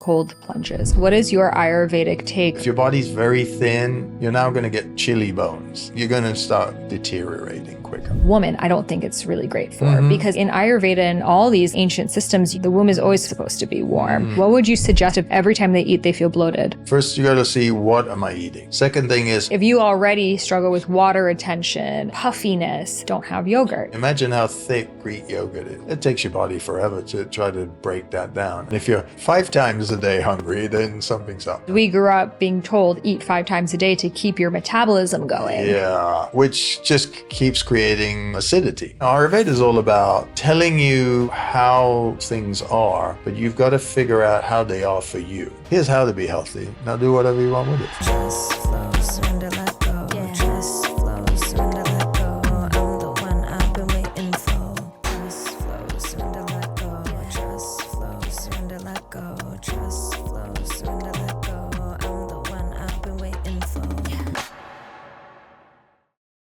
Cold plunges. What is your Ayurvedic take? If your body's very thin, you're now going to get chilly bones. You're going to start deteriorating quicker. Woman, I don't think it's really great for because in Ayurveda and all these ancient systems, the womb is always supposed to be warm. What would you suggest if every time they eat, they feel bloated? First, you got to see, what am I eating? Second thing is, If you already struggle with water retention, puffiness, don't have yogurt. imagine how thick Greek yogurt is. It takes your body forever to try to break that down. And if you're 5 times a day hungry, then something's up. We grew up being told eat 5 times a day to keep your metabolism going. Yeah, which just keeps creating acidity. Ayurveda is all about telling you how things are, but you've got to figure out how they are for you. Here's how to be healthy. Now do whatever you want with it. Just flow, surrender, let go. Yeah. Just flow, surrender, let go. I'm the one I've been waiting for. Just flow, surrender, let go. Just flow, surrender, let go. Just flow, surrender, let go. I'm the one I've been waiting for.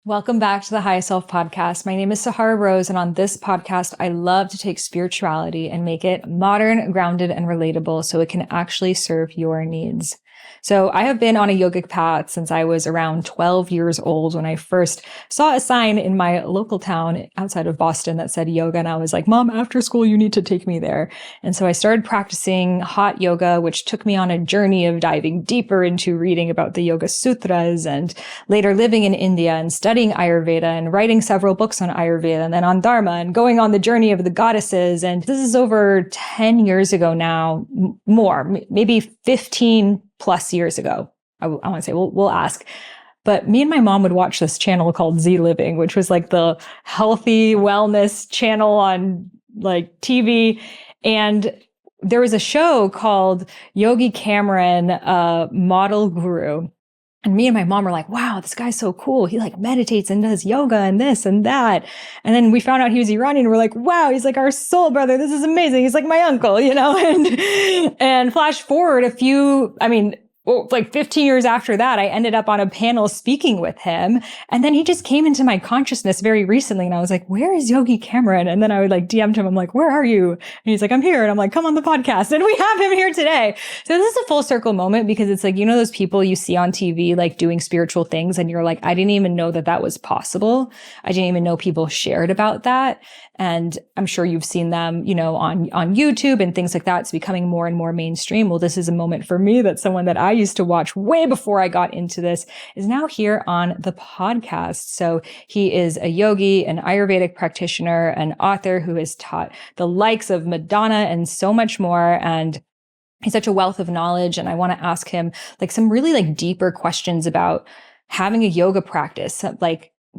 Welcome back to the High Self Podcast. My name is Sahara Rose, and on this podcast, I love to take spirituality and make it modern, grounded, and relatable so it can actually serve your needs. So I have been on a yogic path since I was around 12 years old when I first saw a sign in my local town outside of Boston that said yoga. And I was like, Mom, after school, you need to take me there. And so I started practicing hot yoga, which took me on a journey of diving deeper into reading about the Yoga Sutras and later living in India and studying Ayurveda and writing several books on Ayurveda and then on dharma and going on the journey of the goddesses. And this is over 10 years ago now, more, maybe 15 plus years ago. I want to say, we'll ask. But me and my mom would watch this channel called ZLiving, which was like the healthy wellness channel on like TV. And there was a show called Yogi Cameron, Model Guru. And me and my mom were like, wow, this guy's so cool. He like meditates and does yoga and this and that. And then we found out he was Iranian. We're like, wow, he's like our soul brother. This is amazing. He's like my uncle, you know? And flash forward like 15 years after that, I ended up on a panel speaking with him. And then he just came into my consciousness very recently. And I was like, where is Yogi Cameron? And then I would like DM to him. I'm like, where are you? And he's like, I'm here. And I'm like, come on the podcast. And we have him here today. So this is a full circle moment because it's like, you know, those people you see on TV, like doing spiritual things. And you're like, I didn't even know that that was possible. I didn't even know people shared about that. And I'm sure you've seen them, you know, on YouTube and things like that. It's becoming more and more mainstream. Well, this is a moment for me that someone that I used to watch way before I got into this is now here on the podcast. So he is a yogi, an Ayurvedic practitioner, an author who has taught the likes of Madonna and so much more. And he's such a wealth of knowledge. And I want to ask him like some really like deeper questions about having a yoga practice.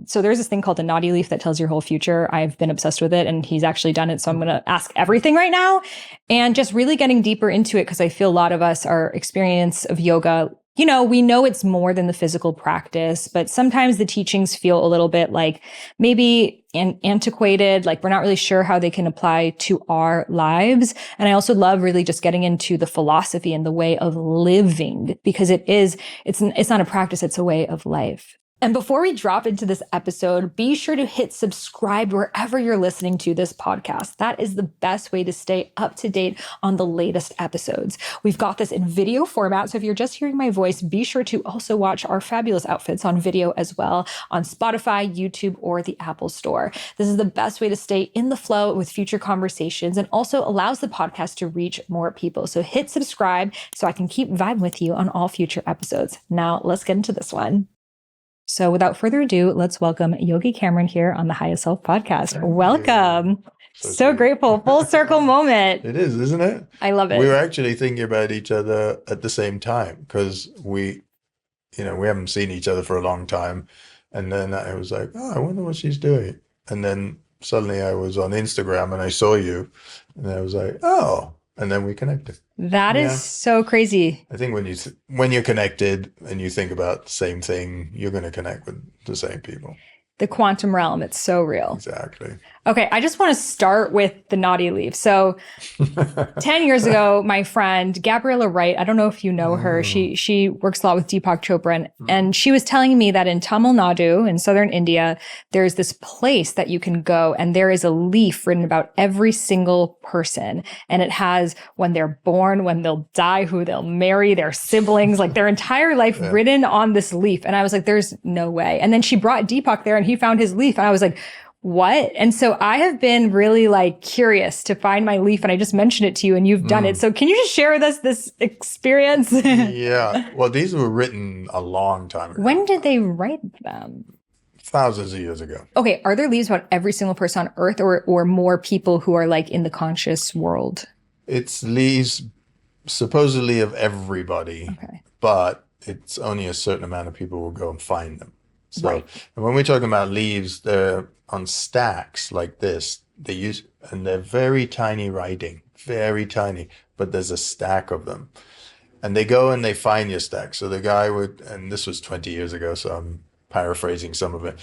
So there's this thing called the Nadi leaf that tells your whole future. I've been obsessed with it and he's actually done it. So I'm going to ask everything right now and just really getting deeper into it because I feel a lot of us, our experience of yoga, you know, we know it's more than the physical practice, but sometimes the teachings feel a little bit like maybe antiquated, like we're not really sure how they can apply to our lives. And I also love really just getting into the philosophy and the way of living because it's not a practice, it's a way of life. And before we drop into this episode, be sure to hit subscribe wherever you're listening to this podcast. That is the best way to stay up to date on the latest episodes. We've got this in video format, so if you're just hearing my voice, be sure to also watch our fabulous outfits on video as well on Spotify, YouTube, or the Apple Store. This is the best way to stay in the flow with future conversations and also allows the podcast to reach more people. So hit subscribe so I can keep vibing with you on all future episodes. Now let's get into this one. So without further ado, let's welcome Yogi Cameron here on the High Self Podcast. Welcome. So grateful. Full circle moment. It is, isn't it? I love it. We were actually thinking about each other at the same time because we haven't seen each other for a long time. And then I was like, oh, I wonder what she's doing. And then suddenly I was on Instagram and I saw you and I was like, oh, and then we connected. That is so crazy. I think when you're connected and you think about the same thing, you're going to connect with the same people. The quantum realm, it's so real. Exactly. Okay, I just want to start with the Nadi leaf. So 10 years ago, my friend Gabriella Wright, I don't know if you know her, she works a lot with Deepak Chopra, and she was telling me that in Tamil Nadu, in southern India, there's this place that you can go, and there is a leaf written about every single person. And it has when they're born, when they'll die, who they'll marry, their siblings, like their entire life written on this leaf. And I was like, there's no way. And then she brought Deepak there and he found his leaf. And I was like, what? And so I have been really like curious to find my leaf, and I just mentioned it to you and you've done it. So can you just share with us this experience? Yeah. Well, these were written a long time ago. When did they write them? Thousands of years ago. Okay. Are there leaves about every single person on earth, or more people who are like in the conscious world? It's leaves supposedly of everybody, but it's only a certain amount of people will go and find them. So and when we're talking about leaves, they're on stacks like this. And they're very tiny writing, very tiny, but there's a stack of them. And they go and they find your stack. So the guy would, and this was 20 years ago, so I'm paraphrasing some of it.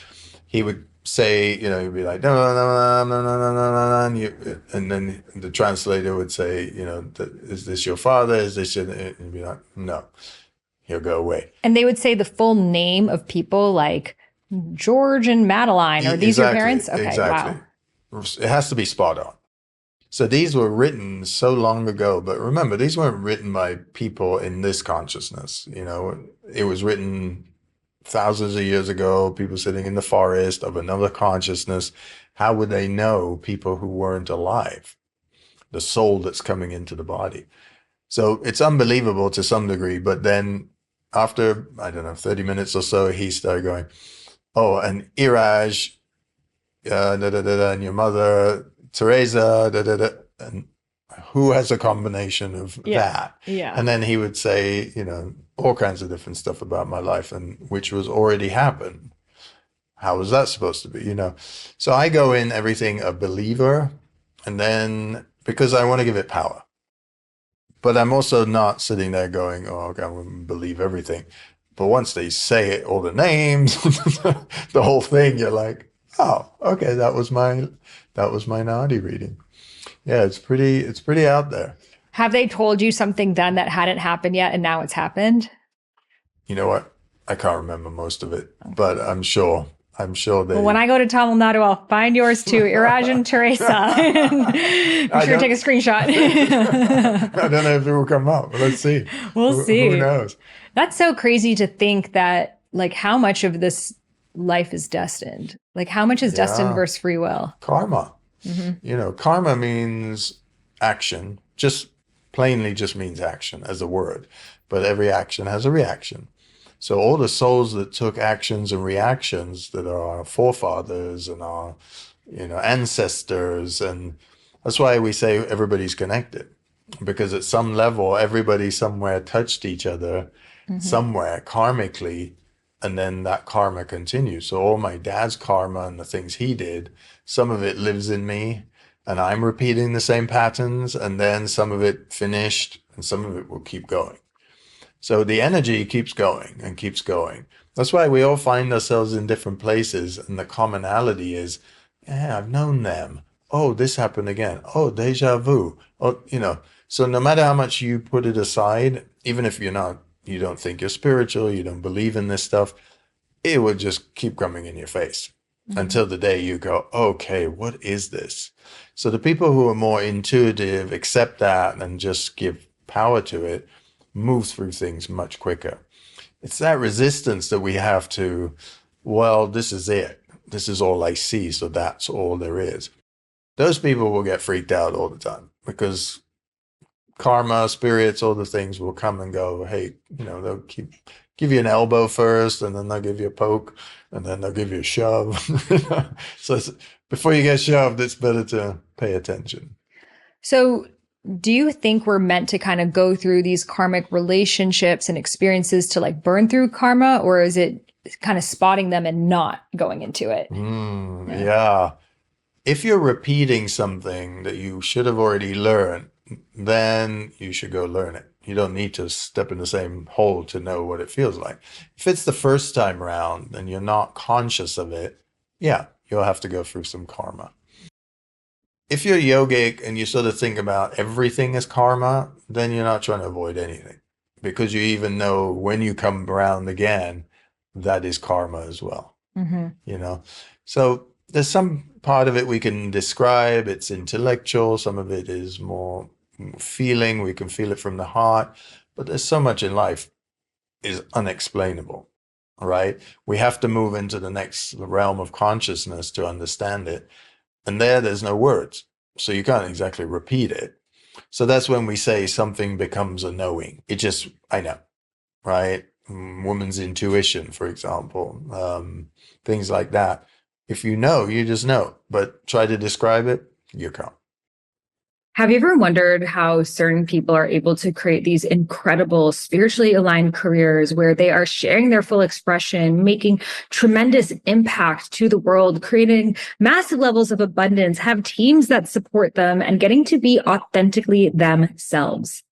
He would say, you know, he'd be like, no, no, no, no, no, no, no, no. And then the translator would say, you know, is this your father? Is this your, and he'd be like, no, he'll go away. And they would say the full name of people like George and Madeline, or these your parents? Okay, exactly. Wow. It has to be spot on. So these were written so long ago, but remember, these weren't written by people in this consciousness. You know, it was written thousands of years ago, people sitting in the forest of another consciousness. How would they know people who weren't alive? The soul that's coming into the body. So it's unbelievable to some degree, but then after, I don't know, 30 minutes or so, he started going, oh, and Iraj, and your mother, Teresa, and who has a combination of that? Yeah. And then he would say, you know, all kinds of different stuff about my life, and which was already happened. How was that supposed to be, you know? So I go in everything a believer, and then because I want to give it power. But I'm also not sitting there going, oh, okay, I'm going to believe everything. But once they say it, all the names, the whole thing, you're like, oh, okay, that was my Nadi reading. Yeah, it's pretty out there. Have they told you something then that hadn't happened yet and now it's happened? You know what? I can't remember most of it, but I'm sure they... Well, when I go to Tamil Nadu, I'll find yours too, Iraj and Teresa. Be sure to take a screenshot. I don't know if it will come up, but let's see. We'll see. Who knows? That's so crazy to think that, like, how much of this life is destined? Like, how much is destined versus free will? Karma. You know, karma means action, just plainly just means action as a word, but every action has a reaction. So all the souls that took actions and reactions that are our forefathers and our, you know, ancestors, and that's why we say everybody's connected, because at some level, everybody somewhere touched each other somewhere karmically, and then that karma continues. So all my dad's karma and the things he did, some of it lives in me, and I'm repeating the same patterns, and then some of it finished, and some of it will keep going. So the energy keeps going and keeps going. That's why we all find ourselves in different places, and the commonality is, yeah, I've known them. Oh, this happened again. Oh, deja vu. Oh, you know. So no matter how much you put it aside, even if you don't think you're spiritual, you don't believe in this stuff, it will just keep coming in your face until the day you go, okay, what is this? So the people who are more intuitive accept that and just give power to it, move through things much quicker. It's that resistance that we have to, well, this is it. This is all I see, so that's all there is. Those people will get freaked out all the time because karma, spirits, all the things will come and go. Hey, you know, they'll give you an elbow first, and then they'll give you a poke, and then they'll give you a shove. So before you get shoved, it's better to pay attention. So do you think we're meant to kind of go through these karmic relationships and experiences to like burn through karma, or is it kind of spotting them and not going into it? Yeah. If you're repeating something that you should have already learned, then you should go learn it. You don't need to step in the same hole to know what it feels like. If it's the first time around and you're not conscious of it, yeah, you'll have to go through some karma. if you're yogic and you sort of think about everything as karma, then you're not trying to avoid anything, because you even know when you come around again, that is karma as well. You know, so there's some part of it we can describe. It's intellectual. Some of it is more feeling. We can feel it from the heart. But there's so much in life is unexplainable, right? We have to move into the next realm of consciousness to understand it. And there's no words. So you can't exactly repeat it. So that's when we say something becomes a knowing. It just, I know, right? Woman's intuition, for example, things like that. If you know, you just know, but try to describe it, you can't. Have you ever wondered how certain people are able to create these incredible spiritually aligned careers where they are sharing their full expression, making tremendous impact to the world, creating massive levels of abundance, have teams that support them, and getting to be authentically themselves?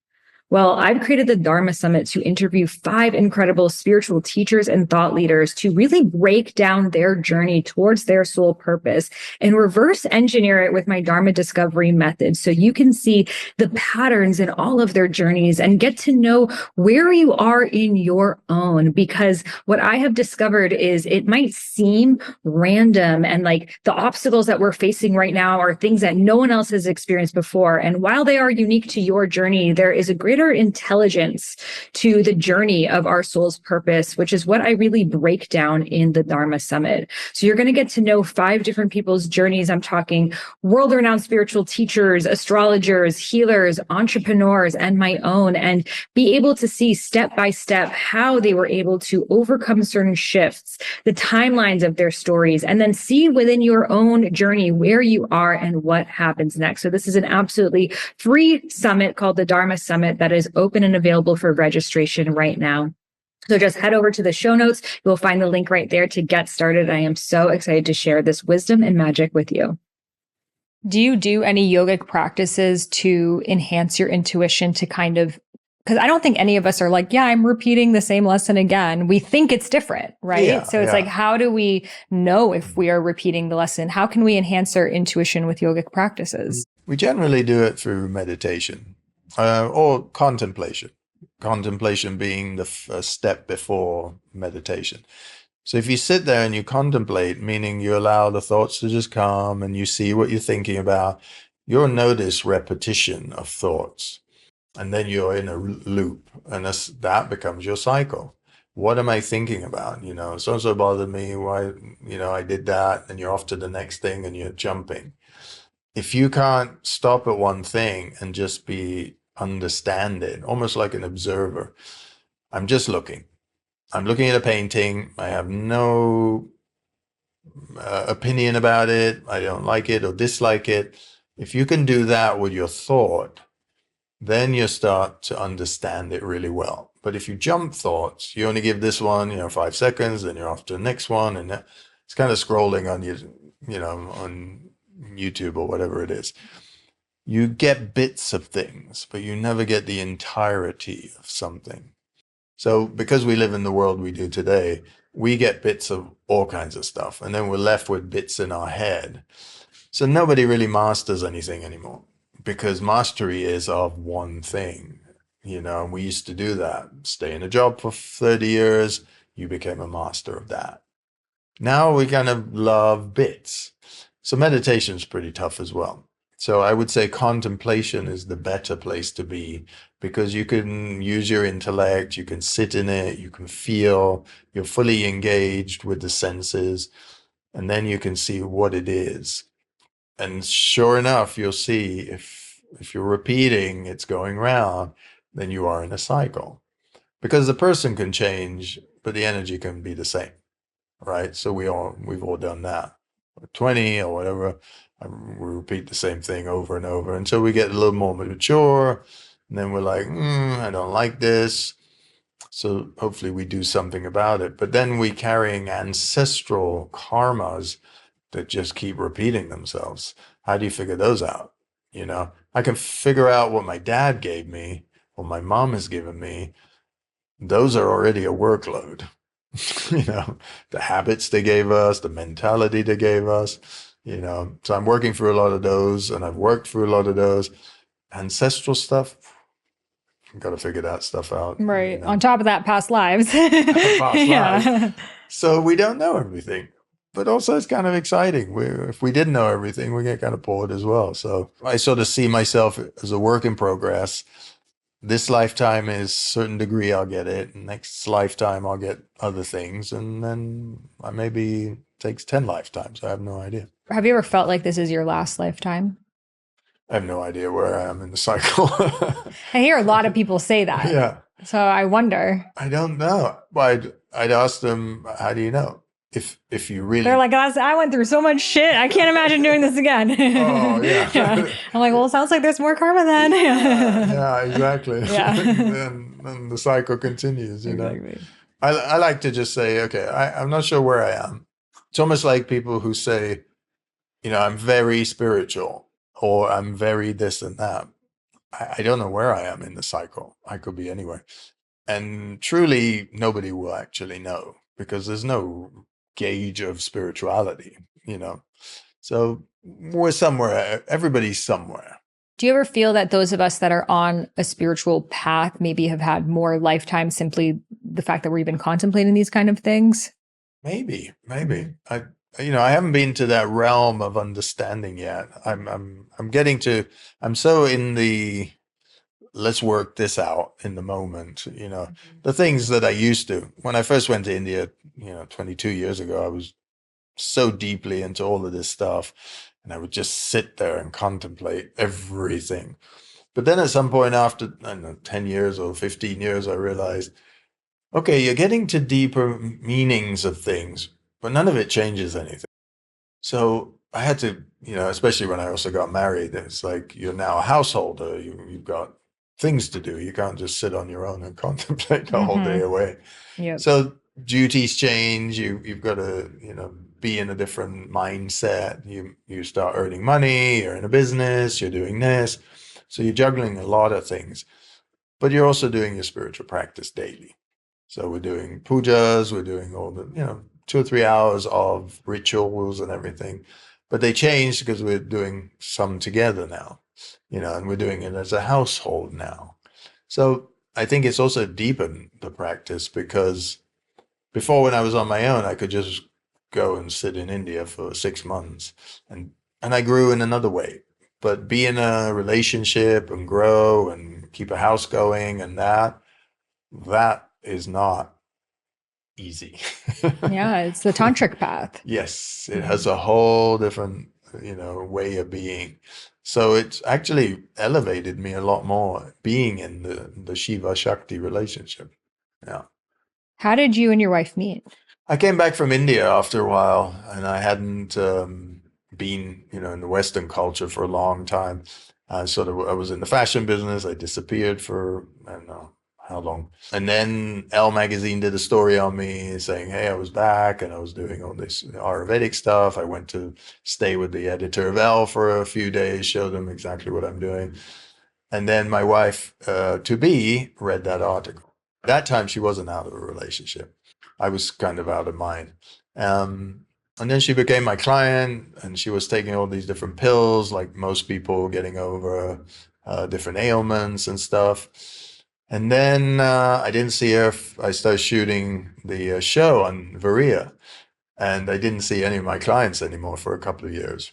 Well, I've created the Dharma Summit to interview 5 incredible spiritual teachers and thought leaders to really break down their journey towards their soul purpose and reverse engineer it with my Dharma discovery method, so you can see the patterns in all of their journeys and get to know where you are in your own. Because what I have discovered is it might seem random, and like the obstacles that we're facing right now are things that no one else has experienced before. And while they are unique to your journey, there is a greater intelligence to the journey of our soul's purpose, which is what I really break down in the Dharma Summit. So you're going to get to know 5 different people's journeys. I'm talking world-renowned spiritual teachers, astrologers, healers, entrepreneurs, and my own, and be able to see step by step how they were able to overcome certain shifts, the timelines of their stories, and then see within your own journey where you are and what happens next. So this is an absolutely free summit called the Dharma Summit that is open and available for registration right now. So just head over to the show notes. You'll find the link right there to get started. I am so excited to share this wisdom and magic with you. Do you do any yogic practices to enhance your intuition, to kind of, because I don't think any of us are like, yeah, I'm repeating the same lesson again. We think it's different, right? Yeah, so it's like, how do we know if we are repeating the lesson? How can we enhance our intuition with yogic practices? We generally do it through meditation or contemplation. Contemplation being the step before meditation. So if you sit there and you contemplate, meaning you allow the thoughts to just come and you see what you're thinking about, you'll notice repetition of thoughts. And then you're in a loop, and that becomes your cycle. What am I thinking about? You know, so-and-so bothered me. Why, you know, I did that, and you're off to the next thing and you're jumping. If you can't stop at one thing and just be understanding, almost like an observer, I'm just looking. I'm looking at a painting. I have no opinion about it. I don't like it or dislike it. If you can do that with your thought, then you start to understand it really well. But if you jump thoughts, you only give this one, 5 seconds, then you're off to the next one, and it's kind of scrolling on on YouTube or whatever it is. You get bits of things, but you never get the entirety of something. So because we live in the world we do today, we get bits of all kinds of stuff, and then we're left with bits in our head. So nobody really masters anything anymore, because mastery is of one thing. And we used to do that. Stay in a job for 30 years, you became a master of that. Now we kind of love bits. So meditation is pretty tough as well. So I would say contemplation is the better place to be, because you can use your intellect, you can sit in it, you can feel, you're fully engaged with the senses, and then you can see what it is. And sure enough, you'll see if you're repeating, it's going round, then you are in a cycle. Because the person can change, but the energy can be the same, right? So we've all done that. 20 or whatever, we repeat the same thing over and over until we get a little more mature, and then we're like, I don't like this. So hopefully we do something about it. But then we're carrying ancestral karmas that just keep repeating themselves. How do you figure those out? I can figure out what my dad gave me, what my mom has given me. Those are already a workload. The habits they gave us, the mentality they gave us. So I'm working through a lot of those, and I've worked through a lot of those. Ancestral stuff, I've got to figure that stuff out. Right. On top of that, past lives. Past Yeah. lives. So we don't know everything. But also it's kind of exciting. If we didn't know everything, we get kind of bored as well. So I sort of see myself as a work in progress. This lifetime is a certain degree I'll get it. Next lifetime I'll get other things. And then maybe takes 10 lifetimes. I have no idea. Have you ever felt like this is your last lifetime? I have no idea where I am in the cycle. I hear a lot of people say that. Yeah. So I wonder. I don't know. But I'd ask them, how do you know? If you really... They're like, I went through so much shit. I can't imagine doing this again. Oh, yeah. Yeah. I'm like, well, it sounds like there's more karma then. Yeah, exactly. Yeah. and the cycle continues, Exactly. I like to just say, okay, I'm not sure where I am. It's almost like people who say, I'm very spiritual, or I'm very this and that. I don't know where I am in the cycle. I could be anywhere. And truly, nobody will actually know, because there's no gauge of spirituality, So we're somewhere. Everybody's somewhere. Do you ever feel that those of us that are on a spiritual path maybe have had more lifetime, simply the fact that we're even contemplating these kind of things? Maybe. I haven't been to that realm of understanding yet. I'm so in the let's work this out in the moment. The things that I used to, when I first went to India, 22 years ago, I was so deeply into all of this stuff, and I would just sit there and contemplate everything. But then at some point after, I don't know, 10 years or 15 years, I realized, okay, you're getting to deeper meanings of things, but none of it changes anything. So I had to, especially when I also got married, it's like you're now a householder. You've got things to do. You can't just sit on your own and contemplate the whole day away. Yep. So duties change. You've got to, be in a different mindset. You start earning money. You're in a business. You're doing this. So you're juggling a lot of things, but you're also doing your spiritual practice daily. So we're doing pujas. We're doing all the, 2 or 3 hours of rituals and everything, but they changed because we're doing some together now, and we're doing it as a household now. So I think it's also deepened the practice, because before, when I was on my own, I could just go and sit in India for 6 months and I grew in another way. But be in a relationship and grow and keep a house going, and that is not easy. Yeah, it's the tantric path. Yes, it has a whole different, way of being. So it's actually elevated me a lot more being in the Shiva Shakti relationship. Yeah. How did you and your wife meet? I came back from India after a while, and I hadn't been, in the Western culture for a long time. I was in the fashion business. I disappeared for, I don't know how long. And then Elle magazine did a story on me saying, hey, I was back and I was doing all this Ayurvedic stuff. I went to stay with the editor of Elle for a few days, show them exactly what I'm doing. And then my wife, to-be, read that article. At that time, she wasn't out of a relationship. I was kind of out of mine. And then she became my client, and she was taking all these different pills, like most people, getting over different ailments and stuff. And then I didn't see her. I started shooting the show on Varia, and I didn't see any of my clients anymore for a couple of years.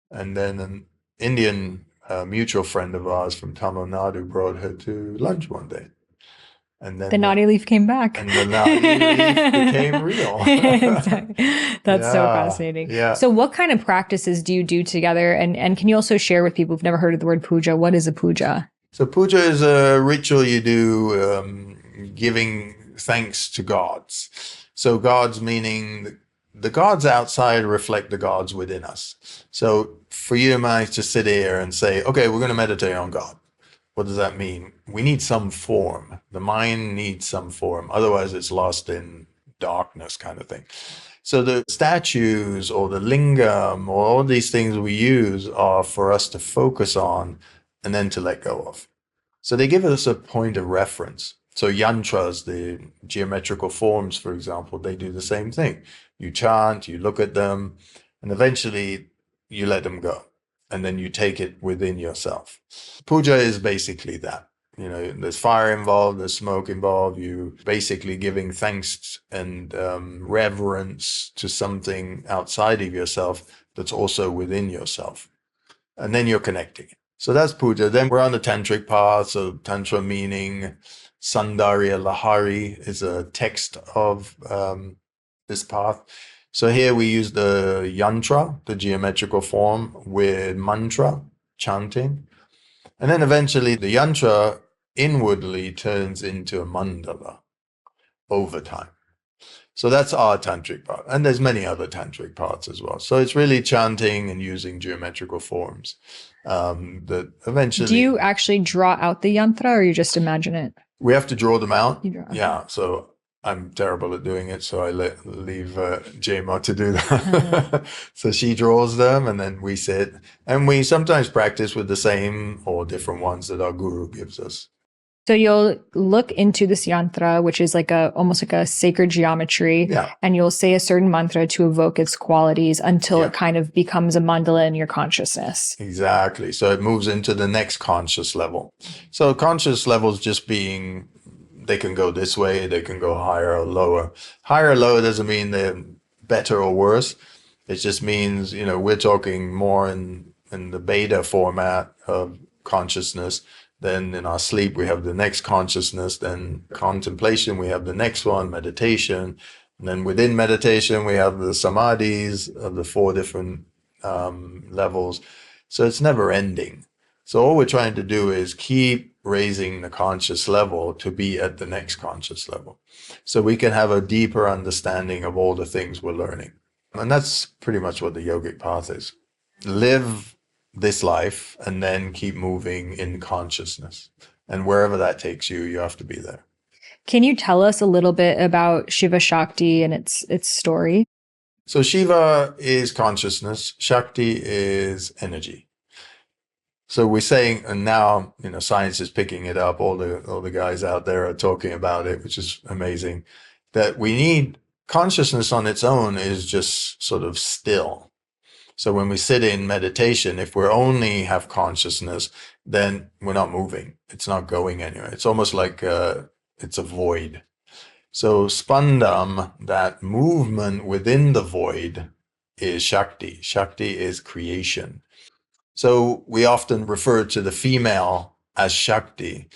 And then an Indian mutual friend of ours from Tamil Nadu brought her to lunch one day. And then the Nadi leaf came back. And the Nadi leaf became real. Exactly. That's so fascinating. Yeah. So what kind of practices do you do together? And can you also share with people who've never heard of the word puja? What is a puja? So puja is a ritual you do giving thanks to gods. So gods meaning the gods outside reflect the gods within us. So for you and I to sit here and say, okay, we're going to meditate on God. What does that mean? We need some form. The mind needs some form. Otherwise, it's lost in darkness kind of thing. So the statues or the lingam or all these things we use are for us to focus on and then to let go of. So they give us a point of reference. So yantras, the geometrical forms, for example, they do the same thing. You chant, you look at them, and eventually you let them go. And then you take it within yourself. Puja is basically that. There's fire involved, there's smoke involved. You basically giving thanks and reverence to something outside of yourself that's also within yourself. And then you're connecting. So that's puja. Then we're on the tantric path. So tantra meaning Sandarya Lahari is a text of this path. So here we use the yantra, the geometrical form, with mantra, chanting. And then eventually the yantra inwardly turns into a mandala over time. So that's our tantric part. And there's many other tantric parts as well. So it's really chanting and using geometrical forms that eventually... Do you actually draw out the yantra or you just imagine it? We have to draw them out. Yeah. So I'm terrible at doing it, so I leave Jema to do that. So she draws them, and then we sit. And we sometimes practice with the same or different ones that our guru gives us. So you'll look into this yantra, which is almost like a sacred geometry, and you'll say a certain mantra to evoke its qualities until it kind of becomes a mandala in your consciousness. Exactly. So it moves into the next conscious level. So conscious levels just being... They can go this way, they can go higher or lower. Higher or lower doesn't mean they're better or worse. It just means, we're talking more in the beta format of consciousness. Then in our sleep, we have the next consciousness. Then contemplation, we have the next one, meditation. And then within meditation, we have the samadhis of the 4 different levels. So it's never ending. So all we're trying to do is keep raising the conscious level to be at the next conscious level. So we can have a deeper understanding of all the things we're learning. And that's pretty much what the yogic path is. Live this life and then keep moving in consciousness. And wherever that takes you, you have to be there. Can you tell us a little bit about Shiva Shakti and its story? So Shiva is consciousness. Shakti is energy. So we're saying, and now, science is picking it up. All the guys out there are talking about it, which is amazing, that we need consciousness on its own is just sort of still. So when we sit in meditation, if we only have consciousness, then we're not moving. It's not going anywhere. It's almost like it's a void. So spandam, that movement within the void, is Shakti. Shakti is creation. So we often refer to the female as Shakti,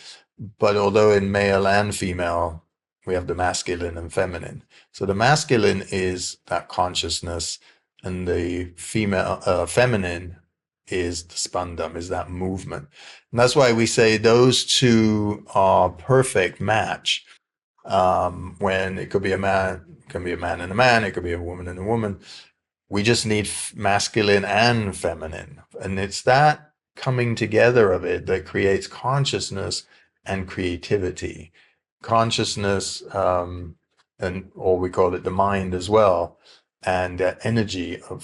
but although in male and female, we have the masculine and feminine. So the masculine is that consciousness, and the feminine is the spandam, is that movement. And that's why we say those two are perfect match. When it could be a man, it can be a man and a man, it could be a woman and a woman. We just need masculine and feminine. And it's that coming together of it that creates consciousness and creativity. Consciousness, or we call it the mind as well, and that energy of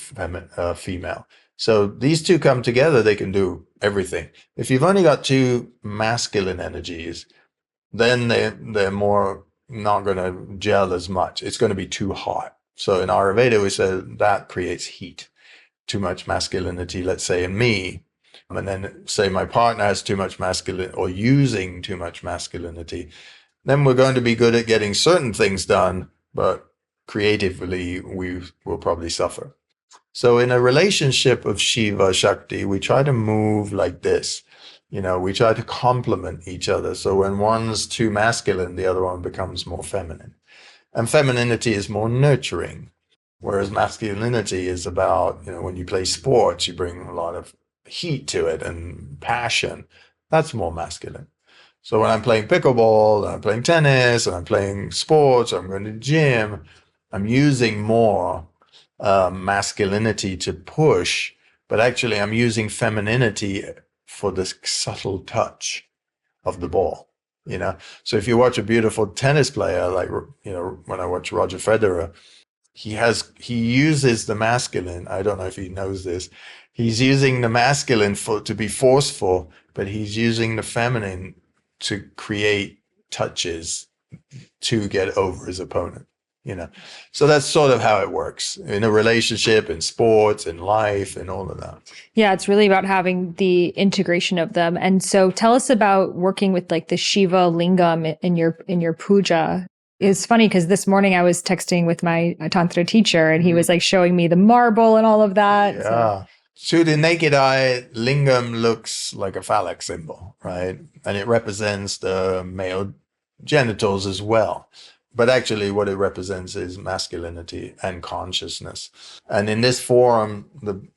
female. So these two come together, they can do everything. If you've only got 2 masculine energies, then they're more not going to gel as much. It's going to be too hot. So in Ayurveda, we say that creates heat. Too much masculinity, let's say in me, and then say my partner has too much masculine or using too much masculinity, then we're going to be good at getting certain things done, but creatively we will probably suffer. So in a relationship of Shiva Shakti, we try to move like this. We try to complement each other. So when one's too masculine, the other one becomes more feminine. And femininity is more nurturing, whereas masculinity is about, when you play sports, you bring a lot of heat to it and passion. That's more masculine. So when I'm playing pickleball, I'm playing tennis, and I'm playing sports, I'm going to the gym, I'm using more masculinity to push, but actually I'm using femininity for the subtle touch of the ball. So if you watch a beautiful tennis player, like, when I watch Roger Federer, he uses the masculine. I don't know if he knows this. He's using the masculine to be forceful, but he's using the feminine to create touches to get over his opponent. So that's sort of how it works in a relationship, in sports, in life, and all of that. Yeah, it's really about having the integration of them. And so tell us about working with like the Shiva lingam in your puja. It's funny because this morning I was texting with my Tantra teacher and he was like showing me the marble and all of that. Yeah. To the naked eye, lingam looks like a phallic symbol, right? And it represents the male genitals as well. But actually what it represents is masculinity and consciousness. And in this form,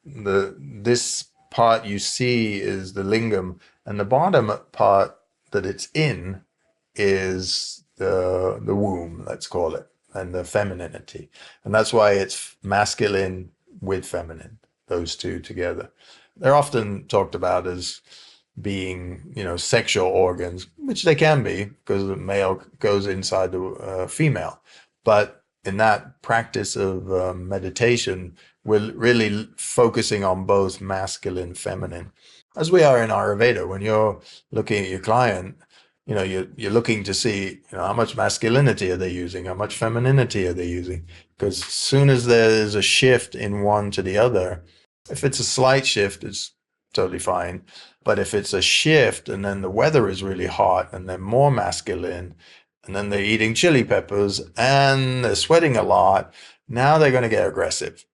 this part you see is the lingam, and the bottom part that it's in is the womb, let's call it, and the femininity. And that's why it's masculine with feminine, those two together. They're often talked about as being, sexual organs, which they can be because the male goes inside the female. But in that practice of meditation, we're really focusing on both masculine, feminine, as we are in Ayurveda. When you're looking at your client, you're looking to see, how much masculinity are they using? How much femininity are they using? Because as soon as there's a shift in one to the other, if it's a slight shift, it's totally fine. But if it's a shift and then the weather is really hot and they're more masculine and then they're eating chili peppers and they're sweating a lot, now they're going to get aggressive,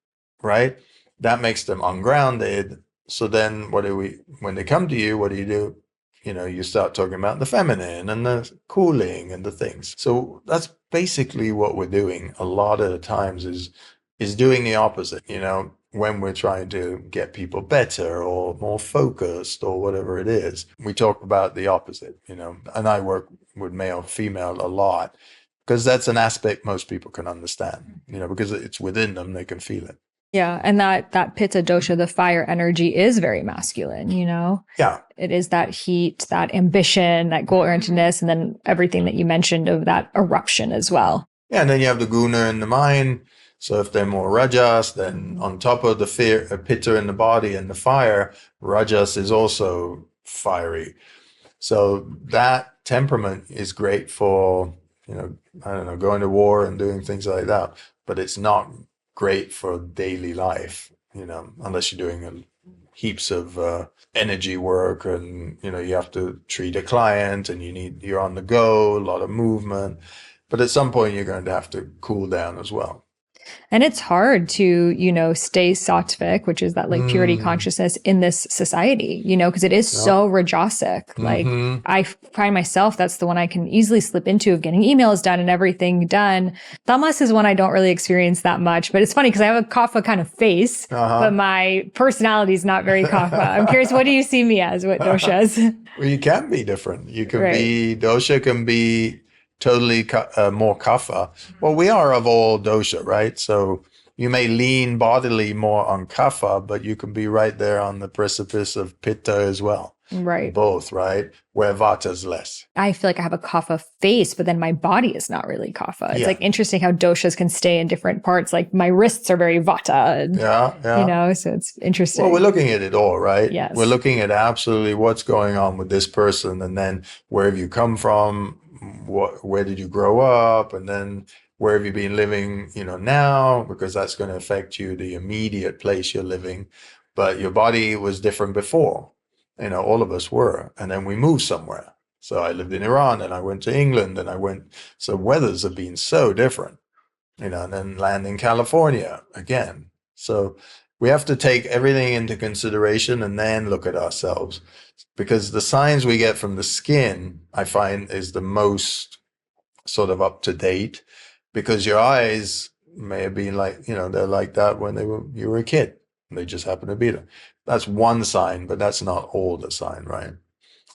right? That makes them ungrounded. So then when they come to you, what do? You start talking about the feminine and the cooling and the things. So that's basically what we're doing a lot of the times is doing the opposite, when we're trying to get people better or more focused or whatever it is. We talk about the opposite, and I work with male, female a lot because that's an aspect most people can understand, because it's within them, they can feel it. Yeah. And that pitta dosha, the fire energy is very masculine, Yeah. It is that heat, that ambition, that goal-orientedness, and then everything that you mentioned of that eruption as well. Yeah. And then you have the guna in the mind. So if they're more rajas, then on top of the pitta in the body and the fire, rajas is also fiery. So that temperament is great for, going to war and doing things like that. But it's not great for daily life, unless you're doing heaps of energy work and, you have to treat a client and you're on the go, a lot of movement. But at some point, you're going to have to cool down as well. And it's hard to, stay sattvic, which is that like purity consciousness in this society, because it is so rajasic. Like I find myself, that's the one I can easily slip into of getting emails done and everything done. Tamas is one I don't really experience that much, but it's funny because I have a kapha kind of face, but my personality is not very kapha. I'm curious, what do you see me as? What doshas? Well, you can be different. You can be, dosha can be totally more kapha. Well, we are of all dosha, right? So you may lean bodily more on kapha, but you can be right there on the precipice of pitta as well. Right. Both, right? Where vata is less. I feel like I have a kapha face, but then my body is not really kapha. It's like interesting how doshas can stay in different parts. Like my wrists are very vata. Yeah. So it's interesting. Well, we're looking at it all, right? Yes. We're looking at absolutely what's going on with this person, and then where have you come from? Where did you grow up? And then where have you been living, now? Because that's going to affect you, the immediate place you're living. But your body was different before. All of us were. And then we moved somewhere. So I lived in Iran and I went to England and so weathers have been so different, and then land in California again. So we have to take everything into consideration and then look at ourselves, because the signs we get from the skin, I find, is the most sort of up to date, because your eyes may have been like, they're like that when you were a kid. They just happen to be there. That's one sign, but that's not all the sign, right?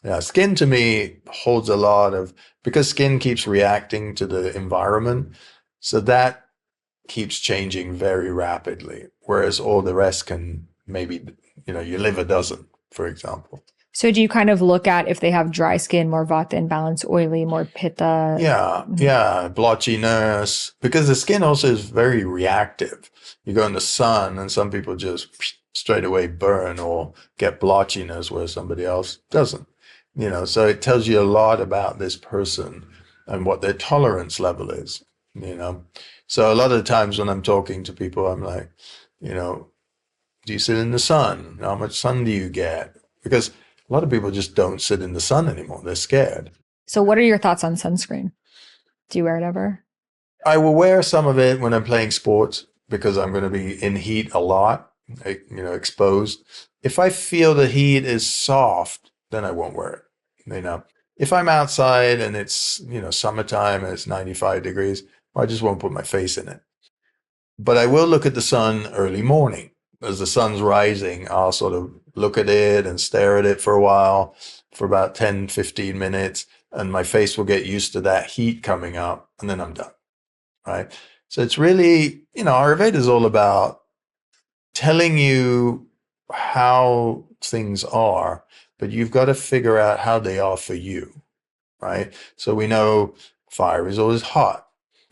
Yeah, skin to me holds a lot of, because skin keeps reacting to the environment. So that keeps changing very rapidly, whereas all the rest can maybe, your liver doesn't, for example. So do you kind of look at if they have dry skin, more vata imbalance, oily, more pitta? Yeah, blotchiness, because the skin also is very reactive. You go in the sun and some people just straight away burn or get blotchiness where somebody else doesn't. So it tells you a lot about this person and what their tolerance level is. you know. So a lot of the times when I'm talking to people, I'm like, you know, do you sit in the sun? How much sun do you get? Because a lot of people just don't sit in the sun anymore. They're scared. So what are your thoughts on sunscreen? Do you wear it ever? I will wear some of it when I'm playing sports because I'm going to be in heat a lot, you know, exposed. If I feel the heat is soft, then I won't wear it. You know, if I'm outside and it's, you know, summertime and it's 95 degrees, I just won't put my face in it. But I will look at the sun early morning. As the sun's rising, I'll sort of look at it and stare at it for a while, for about 10, 15 minutes, and my face will get used to that heat coming up, and then I'm done, right? So it's really, you know, Ayurveda is all about telling you how things are, but you've got to figure out how they are for you, right? So we know fire is always hot,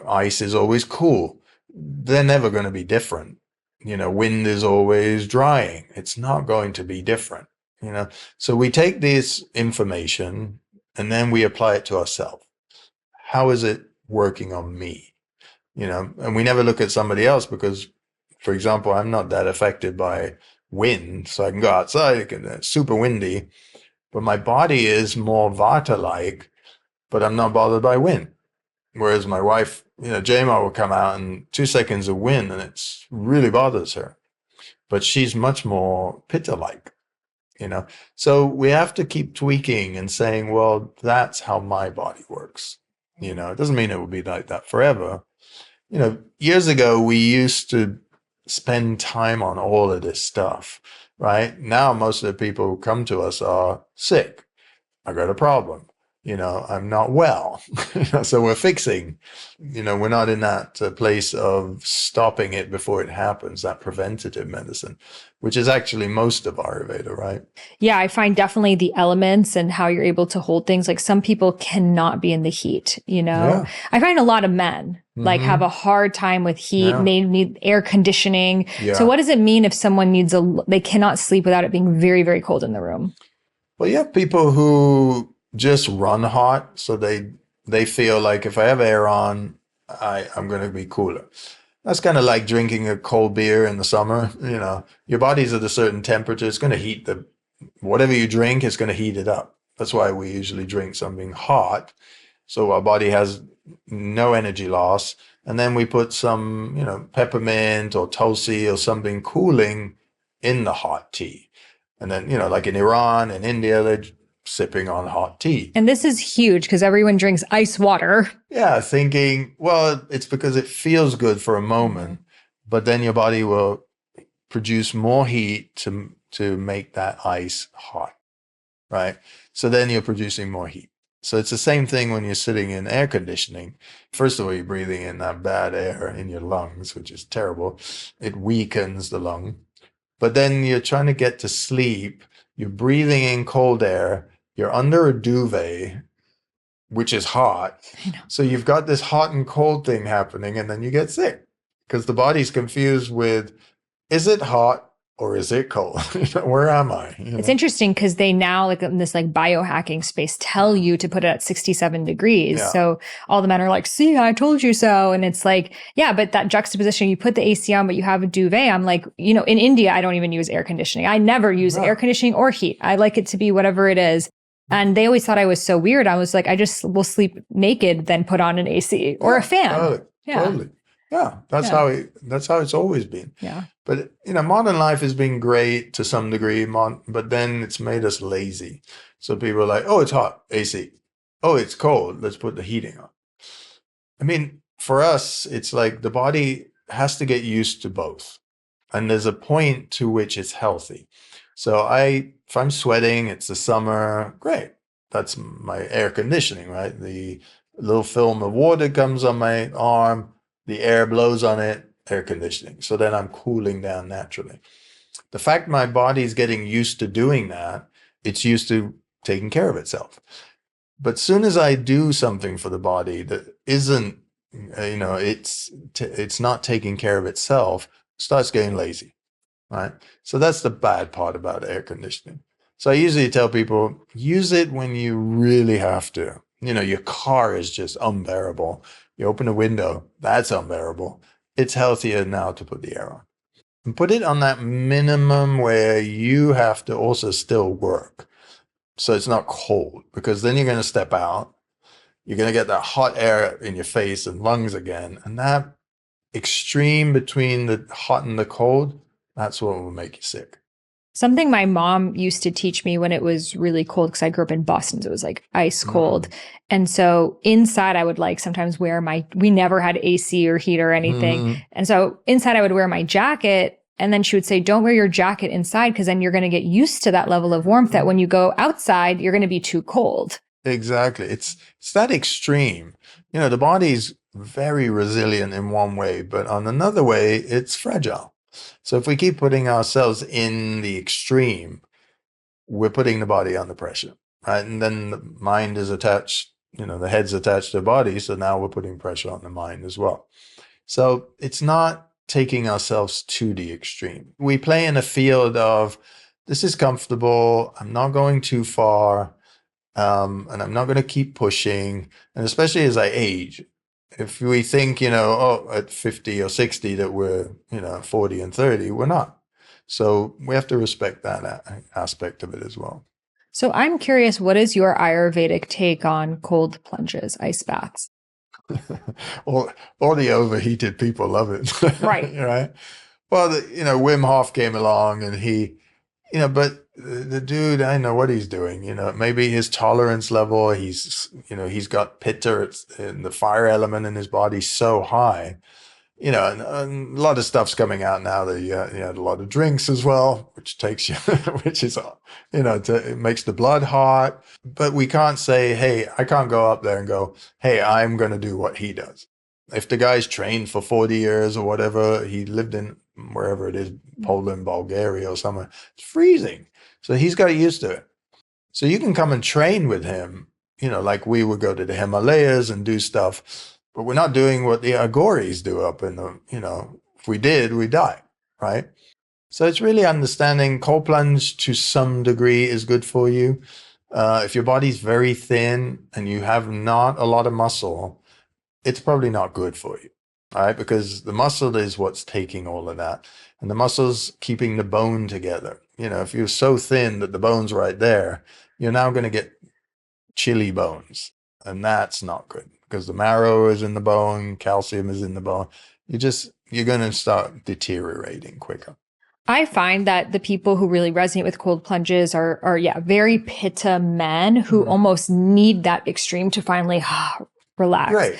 ice is always cool. They're never going to be different. You know, wind is always drying. It's not going to be different, you know. So we take this information and then we apply it to ourselves. How is it working on me? You know, and we never look at somebody else because, for example, I'm not that affected by wind, so I can go outside, it's super windy, but my body is more Vata-like, but I'm not bothered by wind. Whereas my wife, you know, Jema will come out in 2 seconds of wind and it's really bothers her. But she's much more Pitta-like, you know. So we have to keep tweaking and saying, well, that's how my body works. You know, it doesn't mean it will be like that forever. You know, years ago, we used to spend time on all of this stuff, right? Now, most of the people who come to us are sick. I got a problem. You know, I'm not well. So we're fixing, you know, we're not in that place of stopping it before it happens, that preventative medicine, which is actually most of Ayurveda, right? Yeah, I find definitely the elements and how you're able to hold things. Like some people cannot be in the heat, you know? Yeah. I find a lot of men like have a hard time with heat. Yeah. They need air conditioning. Yeah. So what does it mean if someone they cannot sleep without it being very, very cold in the room? Well, you have people who just run hot. So they feel like if I have air on, I'm going to be cooler. That's kind of like drinking a cold beer in the summer. You know, your body's at a certain temperature. It's going to heat whatever you drink is going to heat it up. That's why we usually drink something hot. So our body has no energy loss. And then we put some, you know, peppermint or tulsi or something cooling in the hot tea. And then, you know, like in Iran and India, they're sipping on hot tea. And this is huge because everyone drinks ice water. Yeah, thinking, well, it's because it feels good for a moment, but then your body will produce more heat to make that ice hot, right? So then you're producing more heat. So it's the same thing when you're sitting in air conditioning. First of all, you're breathing in that bad air in your lungs, which is terrible. It weakens the lung. But then you're trying to get to sleep. You're breathing in cold air. You're under a duvet, which is hot. So you've got this hot and cold thing happening, and then you get sick because the body's confused with, is it hot or is it cold? Where am I? You know? It's interesting because they now, like in this like biohacking space, tell you to put it at 67 degrees. Yeah. So all the men are like, see, I told you so. And it's like, yeah, but that juxtaposition, you put the AC on, but you have a duvet. I'm like, you know, in India, I don't even use air conditioning. I never use air conditioning or heat. I like it to be whatever it is. And they always thought I was so weird. I was like, I just will sleep naked, then put on an AC or a fan. Totally. Yeah, that's how it's always been. Yeah. But you know, modern life has been great to some degree, but then it's made us lazy. So people are like, "Oh, it's hot, AC. Oh, it's cold. Let's put the heating on." I mean, for us, it's like the body has to get used to both, and there's a point to which it's healthy. So if I'm sweating, it's the summer, great. That's my air conditioning, right? The little film of water comes on my arm. The air blows on it, air conditioning. So then I'm cooling down naturally. The fact my body's getting used to doing that, it's used to taking care of itself. But soon as I do something for the body that isn't, you know, it's not taking care of itself, it starts getting lazy, right? So that's the bad part about air conditioning. So I usually tell people, use it when you really have to. You know, your car is just unbearable. You open a window, that's unbearable. It's healthier now to put the air on. And put it on that minimum where you have to also still work. So it's not cold, because then you're going to step out. You're going to get that hot air in your face and lungs again. And that extreme between the hot and the cold, that's what will make you sick. Something my mom used to teach me when it was really cold, because I grew up in Boston, so it was like ice cold. And so inside I would like sometimes wear we never had AC or heat or anything. And so inside I would wear my jacket, and then she would say, don't wear your jacket inside, because then you're going to get used to that level of warmth that when you go outside, you're going to be too cold. Exactly. It's that extreme. You know, the body's very resilient in one way, but on another way, it's fragile. So if we keep putting ourselves in the extreme, we're putting the body under pressure, right? And then the mind is attached, the head's attached to the body. So now we're putting pressure on the mind as well. So it's not taking ourselves to the extreme. We play in a field of, this is comfortable, I'm not going too far, and I'm not going to keep pushing. And especially as I age, if we think, at 50 or 60 that we're, 40 and 30, we're not. So we have to respect that aspect of it as well. So I'm curious, what is your Ayurvedic take on cold plunges, ice baths? all the overheated people love it. Right. Right. Well, Wim Hof came along and he, but the dude, I know what he's doing. Maybe his tolerance level, he's got pitta in the fire element in his body so high, and a lot of stuff's coming out now that you had a lot of drinks as well, which takes you, which is, it makes the blood hot. But we can't say, hey, I can't go up there and go, hey, I'm going to do what he does. If the guy's trained for 40 years or whatever, he lived in wherever it is, Poland, Bulgaria or somewhere, it's freezing. So he's got used to it. So you can come and train with him, like we would go to the Himalayas and do stuff, but we're not doing what the Agoris do up in the, if we did, we die, right? So it's really understanding cold plunge to some degree is good for you. If your body's very thin and you have not a lot of muscle, it's probably not good for you, right? Because the muscle is what's taking all of that. And the muscle's keeping the bone together. If you're so thin that the bone's right there, you're now going to get chilly bones. And that's not good, because the marrow is in the bone, calcium is in the bone. You're going to start deteriorating quicker. I find that the people who really resonate with cold plunges are very pitta men who almost need that extreme to finally relax. Right.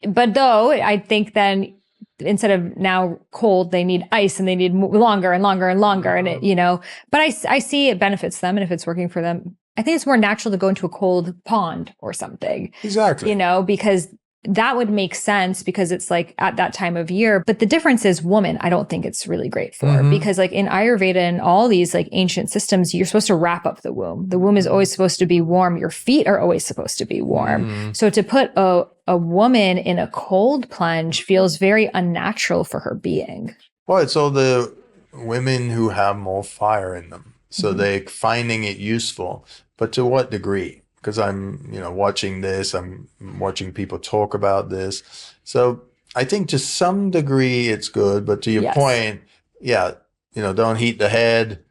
But though I think then instead of now cold, they need ice and they need longer and longer and longer. And but I see it benefits them. And if it's working for them, I think it's more natural to go into a cold pond or something. Exactly. Because that would make sense, because it's like at that time of year. But the difference is woman, I don't think it's really great for, because like in Ayurveda and all these like ancient systems, you're supposed to wrap up the womb. The womb is always supposed to be warm. Your feet are always supposed to be warm. So to put a woman in a cold plunge feels very unnatural for her being. Well, it's all the women who have more fire in them. So they're finding it useful. But to what degree? Because I'm, watching this, I'm watching people talk about this. So I think to some degree it's good, but to your point, don't heat the head,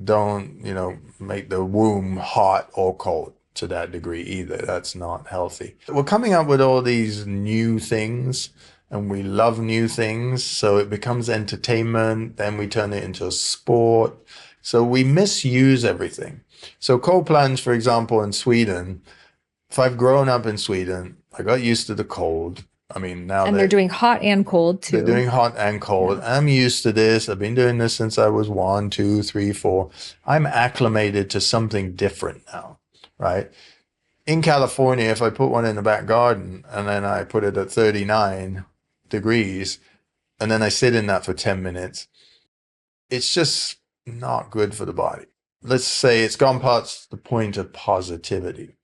don't, make the womb hot or cold to that degree either. That's not healthy. We're coming up with all these new things, and we love new things. So it becomes entertainment, then we turn it into a sport. So we misuse everything. So cold plunge, for example, in Sweden, if I've grown up in Sweden, I got used to the cold. I mean, now they're doing hot and cold too. They're doing hot and cold. Yeah. I'm used to this. I've been doing this since I was 1, 2, 3, 4. I'm acclimated to something different now, right? In California, if I put one in the back garden and then I put it at 39 degrees and then I sit in that for 10 minutes, it's just not good for the body. Let's say it's gone past the point of positivity.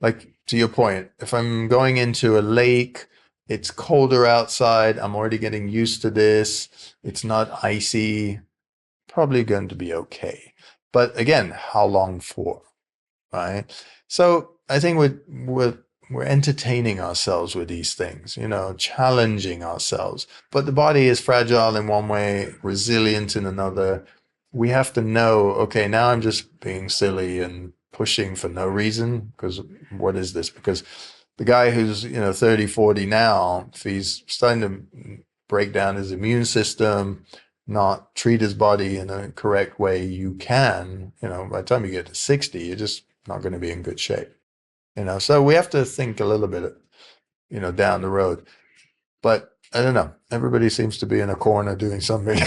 Like to your point, if I'm going into a lake, it's colder outside, I'm already getting used to this, it's not icy, probably going to be okay. But again, how long for, right? So I think with we're entertaining ourselves with these things, challenging ourselves. But the body is fragile in one way, resilient in another. We have to know, okay, now I'm just being silly and pushing for no reason, because what is this? Because the guy who's, 30, 40 now, if he's starting to break down his immune system, not treat his body in a correct way, you can, by the time you get to 60, you're just not going to be in good shape. So we have to think a little bit, down the road. But I don't know. Everybody seems to be in a corner doing something.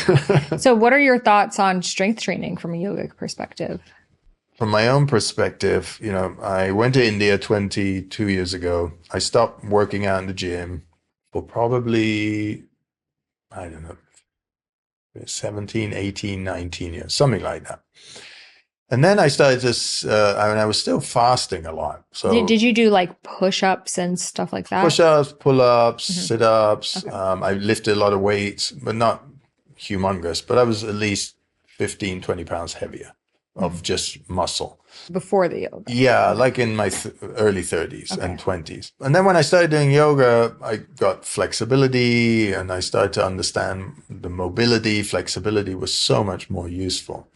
So what are your thoughts on strength training from a yogic perspective? From my own perspective, I went to India 22 years ago. I stopped working out in the gym for probably, I don't know, 17, 18, 19 years, something like that. And then I started I was still fasting a lot. So did you do like push-ups and stuff like that? Push-ups, pull-ups, Mm-hmm. sit-ups. Okay. I lifted a lot of weights, but not humongous. But I was at least 15, 20 pounds heavier of just muscle. Before the yoga? Yeah, like in my early 30s and 20s. And then when I started doing yoga, I got flexibility and I started to understand the mobility. Flexibility was so much more useful.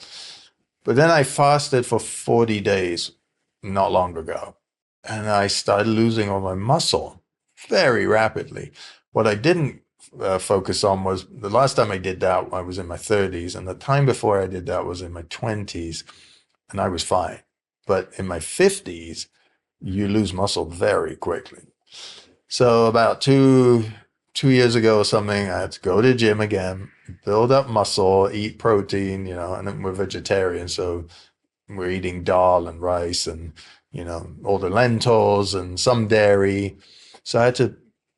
But then I fasted for 40 days not long ago, and I started losing all my muscle very rapidly. What I didn't focus on was the last time I did that, I was in my 30s, and the time before I did that was in my 20s, and I was fine. But in my 50s, you lose muscle very quickly. So about two years ago or something, I had to go to the gym again, build up muscle, eat protein, and then we're vegetarian. So we're eating dal and rice and, all the lentils and some dairy. So I had to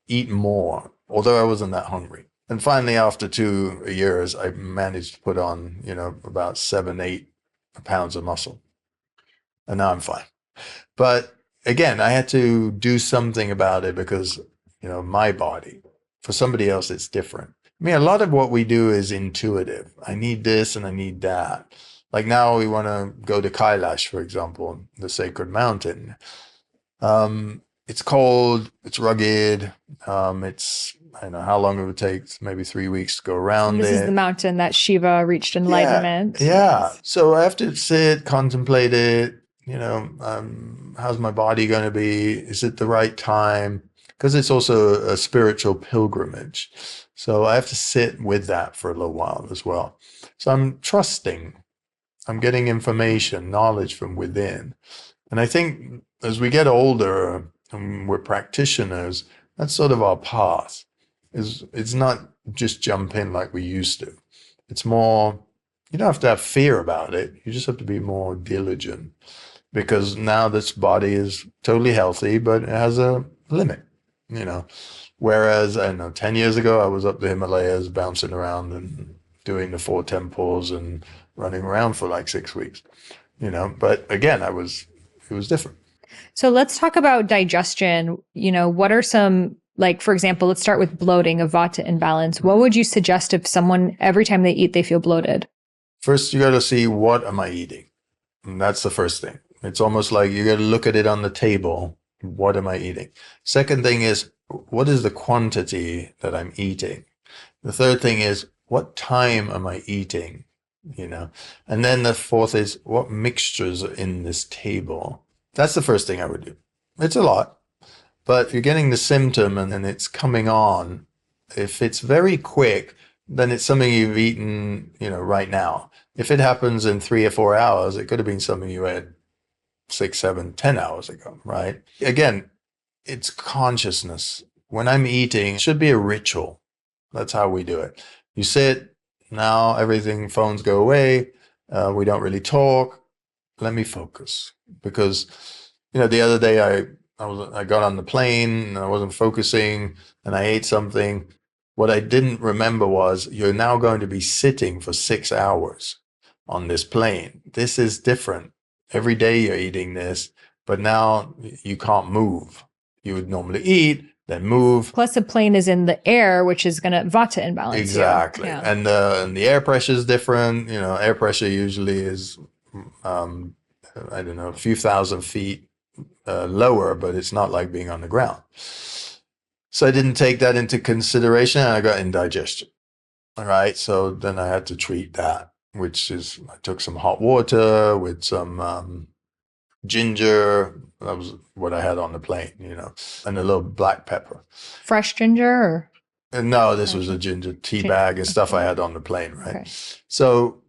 eat more, although I wasn't that hungry. And finally, after 2 years, I managed to put on, about 7-8 pounds of muscle. And now I'm fine. But again, I had to do something about it because, my body. For somebody else, it's different. I mean, a lot of what we do is intuitive. I need this and I need that. Like now we want to go to Kailash, for example, the sacred mountain. It's cold, it's rugged. It's, I don't know how long it would take, maybe 3 weeks to go around This it. is the mountain that Shiva reached enlightenment. Yeah. So I have to sit, contemplate it. How's my body going to be? Is it the right time? Because it's also a spiritual pilgrimage. So I have to sit with that for a little while as well. So I'm trusting. I'm getting information, knowledge from within. And I think as we get older and we're practitioners, that's sort of our path. It's not just jump in like we used to. It's more, you don't have to have fear about it. You just have to be more diligent. Because now this body is totally healthy, but it has a limit. Whereas, I don't know, 10 years ago, I was up the Himalayas bouncing around and doing the 4 temples and running around for like 6 weeks, but again, it was different. So let's talk about digestion. What are some, like, for example, let's start with bloating, a vata imbalance. What would you suggest if someone, every time they eat, they feel bloated? First, you got to see, what am I eating? And that's the first thing. It's almost like you got to look at it on the table. What am I eating? Second thing is, what is the quantity that I'm eating? The third thing is, what time am I eating? And then the fourth is, what mixtures are in this table? That's the first thing I would do. It's a lot, but if you're getting the symptom and it's coming on, if it's very quick, then it's something you've eaten, right now. If it happens in 3 or 4 hours, it could have been something you ate 6, 7, 10 hours ago, right? Again, it's consciousness. When I'm eating, it should be a ritual. That's how we do it. You sit, now everything, phones go away. We don't really talk. Let me focus. Because, the other day I got on the plane and I wasn't focusing and I ate something. What I didn't remember was, you're now going to be sitting for 6 hours on this plane. This is different. Every day you're eating this, but now you can't move. You would normally eat, then move. Plus, the plane is in the air, which is going to vata imbalance. Exactly. Yeah. And the air pressure is different. Air pressure usually is, I don't know, a few thousand feet lower, but it's not like being on the ground. So I didn't take that into consideration, and I got indigestion. All right. So then I had to treat that, which is I took some hot water with some ginger. That was what I had on the plane, and a little black pepper. Fresh ginger or? And no, this was a ginger tea bag and stuff I had on the plane, right? Okay. So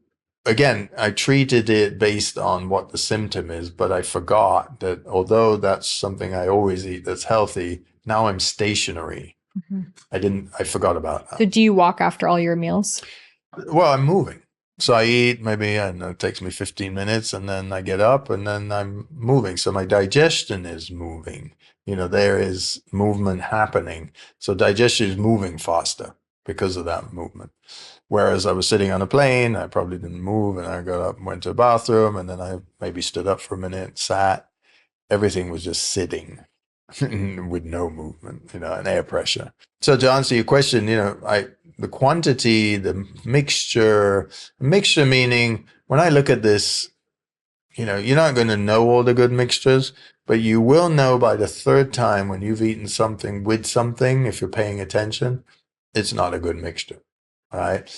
again, I treated it based on what the symptom is, but I forgot that although that's something I always eat that's healthy, now I'm stationary. I forgot about that. So do you walk after all your meals? Well, I'm moving. So I eat, maybe, I don't know, it takes me 15 minutes, and then I get up and then I'm moving. So my digestion is moving. There is movement happening. So digestion is moving faster because of that movement. Whereas I was sitting on a plane, I probably didn't move, and I got up and went to the bathroom, and then I maybe stood up for a minute, sat. Everything was just sitting with no movement, and air pressure. So to answer your question, the quantity, the mixture meaning when I look at this, you're not going to know all the good mixtures, but you will know by the third time when you've eaten something with something, if you're paying attention, it's not a good mixture. All right.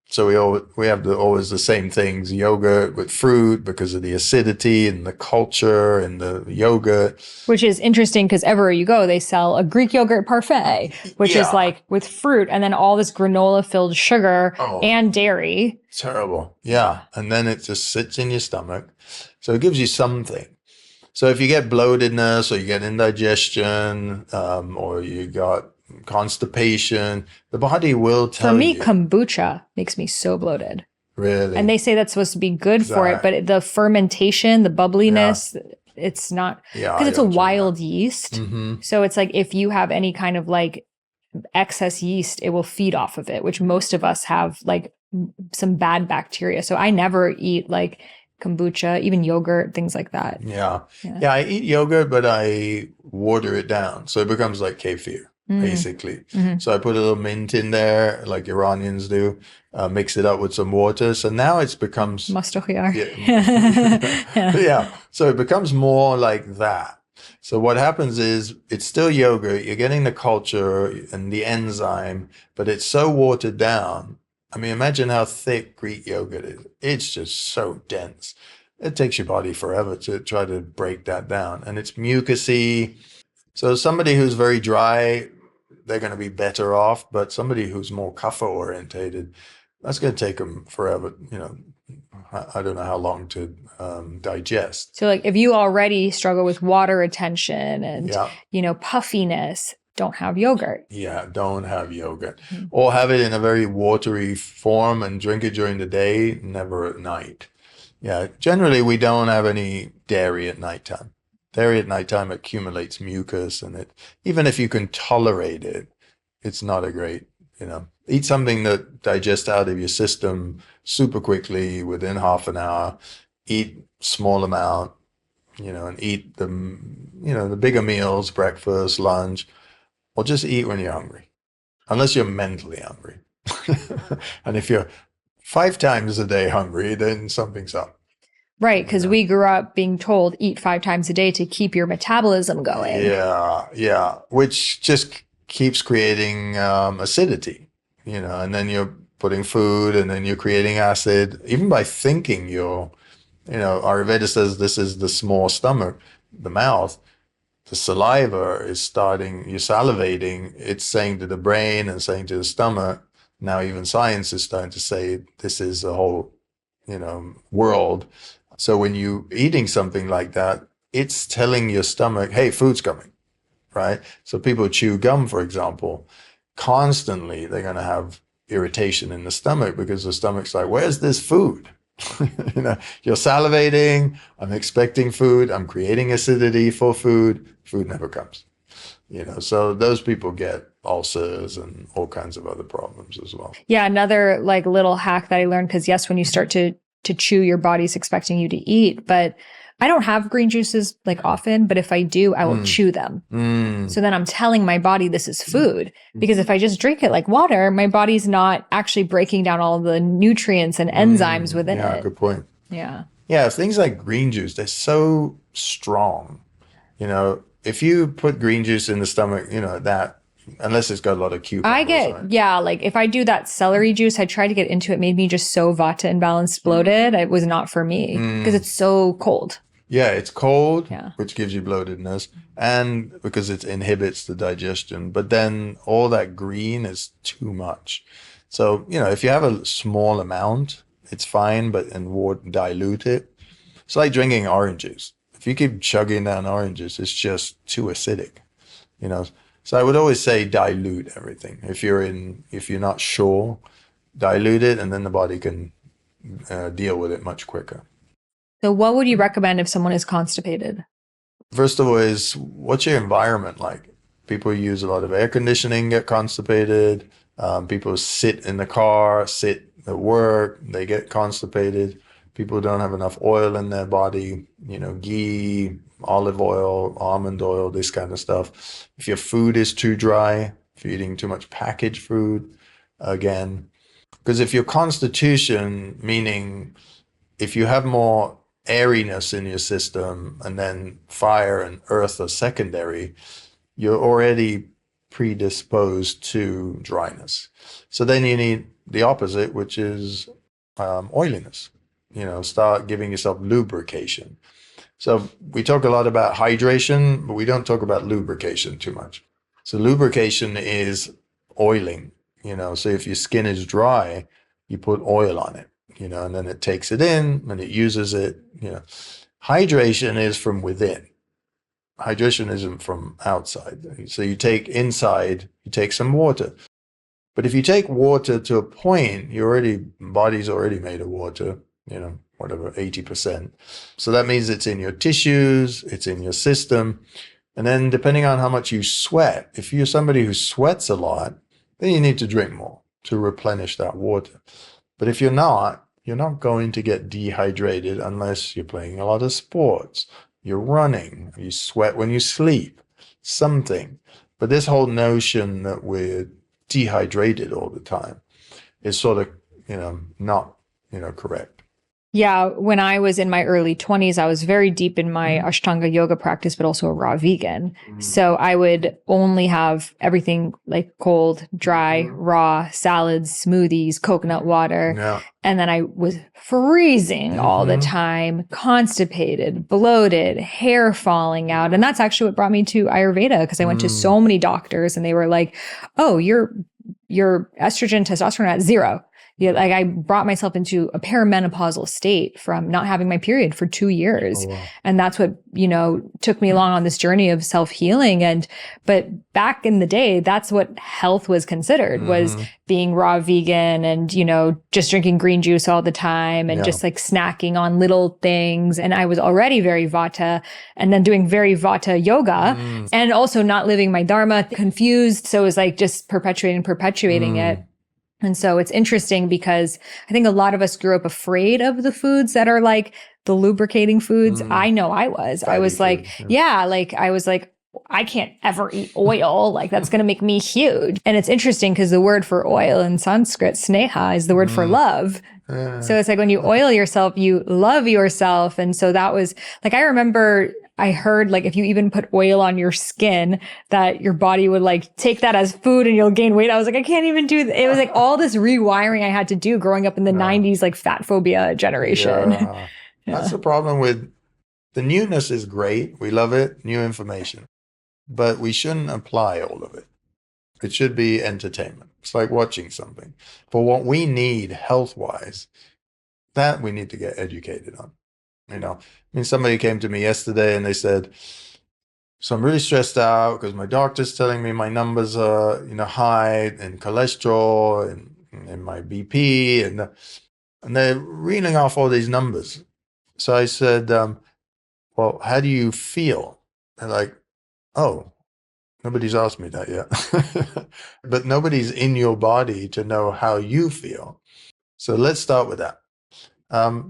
So we have always the same things: yogurt with fruit because of the acidity and the culture and the yogurt. Which is interesting because everywhere you go, they sell a Greek yogurt parfait, which is like with fruit and then all this granola-filled sugar and dairy. Terrible. Yeah. And then it just sits in your stomach. So it gives you something. So if you get bloatedness or you get indigestion or you got constipation, the body will tell you. For me, kombucha makes me so bloated. Really? And they say that's supposed to be good for it, but the fermentation, the bubbliness, it's not, because it's a wild yeast. So it's like if you have any kind of like excess yeast, it will feed off of it, which most of us have like some bad bacteria. So I never eat like kombucha, even yogurt, things like that. Yeah, I eat yogurt, but I water it down. So it becomes like kefir. Basically. So I put a little mint in there, like Iranians do, mix it up with some water. So now it becomes... Mustakhiyar. Yeah. So it becomes more like that. So what happens is it's still yogurt. You're getting the culture and the enzyme, but it's so watered down. I mean, imagine how thick Greek yogurt is. It's just so dense. It takes your body forever to try to break that down. And it's mucousy. So somebody who's very dry, they're going to be better off. But somebody who's more kapha orientated, that's going to take them forever. I don't know how long to digest. So like if you already struggle with water retention and, puffiness, don't have yogurt. Yeah, don't have yogurt. Or have it in a very watery form and drink it during the day, never at night. Yeah, generally we don't have any dairy at nighttime. Dairy at nighttime accumulates mucus, and even if you can tolerate it, it's not a great, Eat something that digests out of your system super quickly within half an hour. Eat small amount, and eat the bigger meals, breakfast, lunch, or just eat when you're hungry, unless you're mentally hungry. And if you're 5 times a day hungry, then something's up. Right, because we grew up being told eat 5 times a day to keep your metabolism going. Yeah, which just keeps creating acidity, and then you're putting food, and then you're creating acid. Even by thinking Ayurveda says this is the small stomach, the mouth. The saliva is starting, you're salivating, it's saying to the brain and saying to the stomach. Now even science is starting to say this is a whole, world. So when you're eating something like that, it's telling your stomach, hey, food's coming, right? So people chew gum, for example, constantly they're going to have irritation in the stomach because the stomach's like, where's this food? You're salivating, I'm expecting food, I'm creating acidity for food never comes. So those people get ulcers and all kinds of other problems as well. Yeah, another like little hack that I learned, because yes, when you start to chew, your body's expecting you to eat, but I don't have green juices like often, but if I do, I will chew them. So then I'm telling my body this is food, because if I just drink it like water, my body's not actually breaking down all the nutrients and enzymes within it. Yeah, good point. Yeah. Yeah, things like green juice, they're so strong. If you put green juice in the stomach, that, unless it's got a lot of cucumbers. Like if I do that celery juice, I tried to get into it, made me just so vata imbalanced, bloated. It was not for me because it's so cold. Yeah, it's cold, Yeah. which gives you bloatedness, and because it inhibits the digestion. But then all that green is too much. So, if you have a small amount, it's fine, but dilute it. It's like drinking orange juice. If you keep chugging down oranges, it's just too acidic, So I would always say dilute everything. If you're not sure, dilute it, and then the body can deal with it much quicker. So what would you recommend if someone is constipated? First of all, is what's your environment like? People use a lot of air conditioning, get constipated. People sit in the car, sit at work, they get constipated. People don't have enough oil in their body, ghee, olive oil, almond oil, this kind of stuff. If your food is too dry, if you're eating too much packaged food, again. Because if your constitution, meaning if you have more airiness in your system and then fire and earth are secondary, you're already predisposed to dryness. So then you need the opposite, which is oiliness. Start giving yourself lubrication. So we talk a lot about hydration, but we don't talk about lubrication too much. So lubrication is oiling, so if your skin is dry, you put oil on it, and then it takes it in and it uses it, Hydration is from within. Hydration isn't from outside. So you take some water. But if you take water to a point, body's already made of water, whatever, 80%. So that means it's in your tissues, it's in your system. And then depending on how much you sweat, if you're somebody who sweats a lot, then you need to drink more to replenish that water. But if you're not going to get dehydrated unless you're playing a lot of sports, you're running, you sweat when you sleep, something. But this whole notion that we're dehydrated all the time is sort of, not, correct. Yeah, when I was in my early 20s, I was very deep in my Ashtanga yoga practice, but also a raw vegan. So I would only have everything like cold, dry, raw, salads, smoothies, coconut water. Yeah. And then I was freezing all the time, constipated, bloated, hair falling out. And that's actually what brought me to Ayurveda, because I went to so many doctors and they were like, oh, your estrogen, testosterone at 0. Yeah, like I brought myself into a perimenopausal state from not having my period for 2 years. Oh, wow. And that's what, took me along on this journey of self-healing. But back in the day, that's what health was considered, was being raw vegan and, just drinking green juice all the time and just like snacking on little things. And I was already very vata and then doing very vata yoga and also not living my dharma, confused. So it was like just perpetuating it. And so it's interesting because I think a lot of us grew up afraid of the foods that are like the lubricating foods. I know I was. I was like, I was like, I can't ever eat oil. Like that's going to make me huge. And it's interesting because the word for oil in Sanskrit, sneha, is the word for love. So it's like when you oil yourself, you love yourself. And so that was like, I remember I heard like if you even put oil on your skin, that your body would like take that as food and you'll gain weight. I was like, I can't even do that. It was like all this rewiring I had to do growing up in the 90s, like fat phobia generation. Yeah. That's the problem with the newness is great. We love it, new information, but we shouldn't apply all of it. It should be entertainment. It's like watching something. But what we need health-wise, that we need to get educated on. Somebody came to me yesterday and they said, so I'm really stressed out because my doctor's telling me my numbers are, high in cholesterol and my BP and they're reeling off all these numbers. So I said, well, how do you feel? They're like, oh, nobody's asked me that yet. But nobody's in your body to know how you feel. So let's start with that.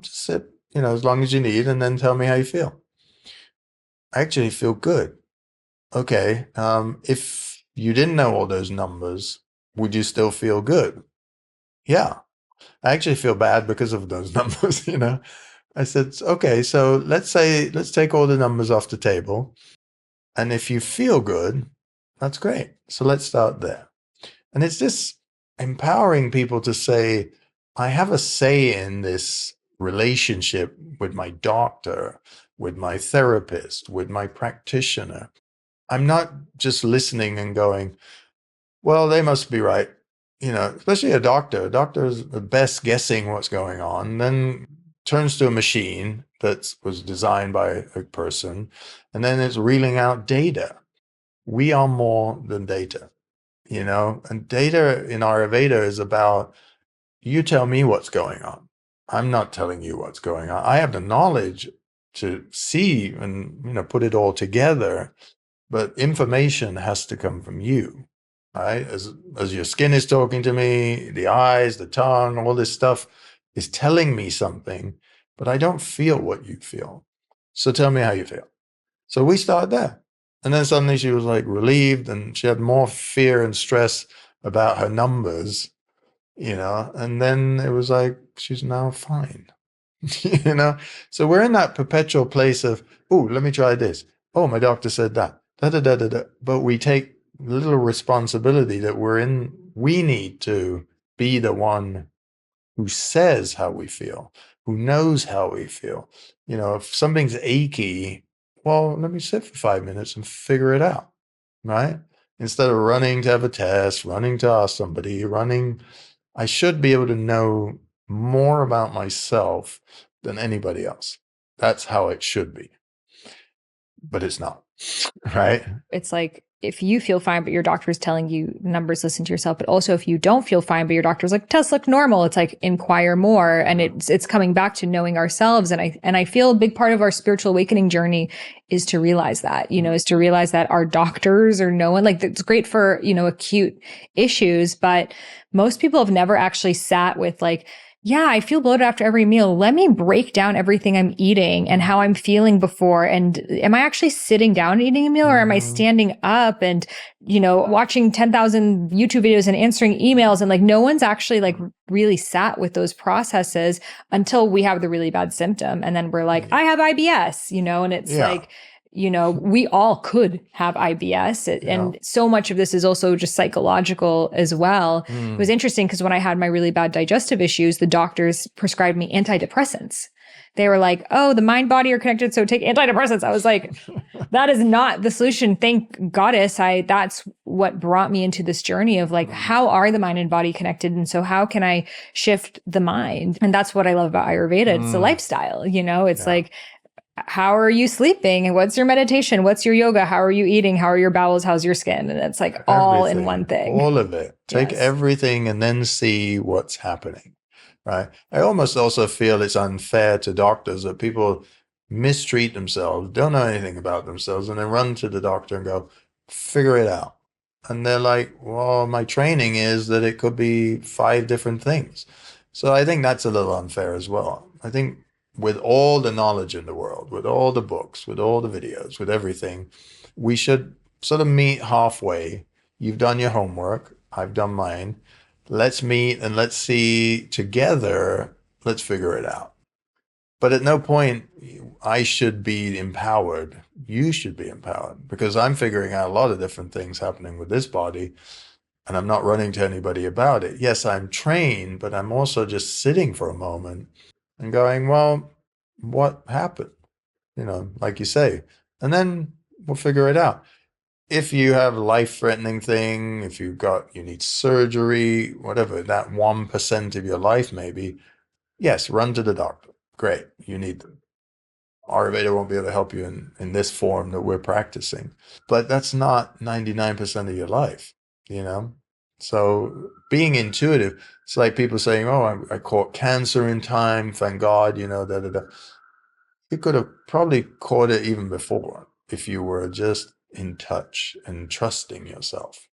Just sit, as long as you need, and then tell me how you feel. I actually feel good. Okay. If you didn't know all those numbers, would you still feel good? Yeah. I actually feel bad because of those numbers, I said, okay, so let's take all the numbers off the table. And if you feel good, that's great. So let's start there. And it's just empowering people to say, I have a say in this relationship with my doctor, with my therapist, with my practitioner. I'm not just listening and going, well, they must be right. Especially a doctor. A doctor is the best guessing what's going on, then turns to a machine that was designed by a person, and then it's reeling out data. We are more than data, and data in Ayurveda is about, you tell me what's going on. I'm not telling you what's going on. I have the knowledge to see and, put it all together, but information has to come from you, right? As your skin is talking to me, the eyes, the tongue, all this stuff is telling me something, but I don't feel what you feel. So tell me how you feel. So we started there. And then suddenly she was like relieved, and she had more fear and stress about her numbers, and then it was like, she's now fine, So we're in that perpetual place of, oh, let me try this. Oh, my doctor said that. Da, da, da, da, da. But we take little responsibility that we need to be the one who says how we feel, who knows how we feel. If something's achy, well, let me sit for 5 minutes and figure it out, right? Instead of running to have a test, running to ask somebody, I should be able to know more about myself than anybody else. That's how it should be. But it's not, right? It's like, if you feel fine, but your doctor is telling you numbers, listen to yourself. But also if you don't feel fine, but your doctor's like, tests look normal. It's like, inquire more. And it's coming back to knowing ourselves. And I feel a big part of our spiritual awakening journey is to realize that, is to realize that our doctors or no one, like, it's great for, acute issues, but most people have never actually sat with like, yeah, I feel bloated after every meal. Let me break down everything I'm eating and how I'm feeling before. And am I actually sitting down and eating a meal, or am I standing up and, watching 10,000 YouTube videos and answering emails? And like, no one's actually like really sat with those processes until we have the really bad symptom. And then we're like, I have IBS, and it's like, we all could have IBS. And so much of this is also just psychological as well. It was interesting because when I had my really bad digestive issues, the doctors prescribed me antidepressants. They were like, oh, the mind body are connected, so take antidepressants. I was like, that is not the solution. Thank goddess. That's what brought me into this journey of like, how are the mind and body connected? And so how can I shift the mind? And that's what I love about Ayurveda. It's a lifestyle, it's like, how are you sleeping? And what's your meditation? What's your yoga? How are you eating? How are your bowels? How's your skin? And it's like all in one thing. All of it. Take everything and then see what's happening, right? I almost also feel it's unfair to doctors that people mistreat themselves, don't know anything about themselves, and then run to the doctor and go, figure it out. And they're like, well, my training is that it could be 5 different things. So I think that's a little unfair as well. I think with all the knowledge in the world, with all the books, with all the videos, with everything, we should sort of meet halfway. You've done your homework. I've done mine. Let's meet and let's see together. Let's figure it out. But at no point I should be empowered. You should be empowered, because I'm figuring out a lot of different things happening with this body, and I'm not running to anybody about it. Yes, I'm trained, but I'm also just sitting for a moment and going, well, what happened? Like you say, and then we'll figure it out. If you have a life-threatening thing, if you need surgery, whatever, that 1% of your life maybe, yes, run to the doctor. Great, you need them. Ayurveda won't be able to help you in this form that we're practicing. But that's not 99% of your life, So being intuitive, it's like people saying, oh, I caught cancer in time, thank God, da, da, da. You could have probably caught it even before if you were just in touch and trusting yourself,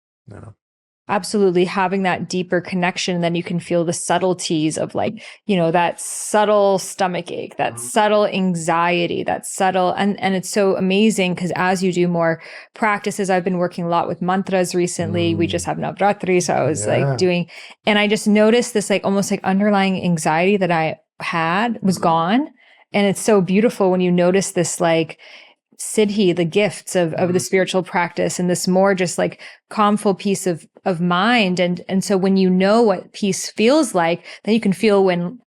Absolutely. Having that deeper connection, then you can feel the subtleties of like, that subtle stomach ache, that subtle anxiety, that subtle, and it's so amazing because as you do more practices, I've been working a lot with mantras recently. We just have Navratri. So I was like doing, and I just noticed this like almost like underlying anxiety that I had was gone. And it's so beautiful when you notice this like siddhi, the gifts of the spiritual practice, and this more just like calmful peace of mind. And so when you know what peace feels like, then you can feel when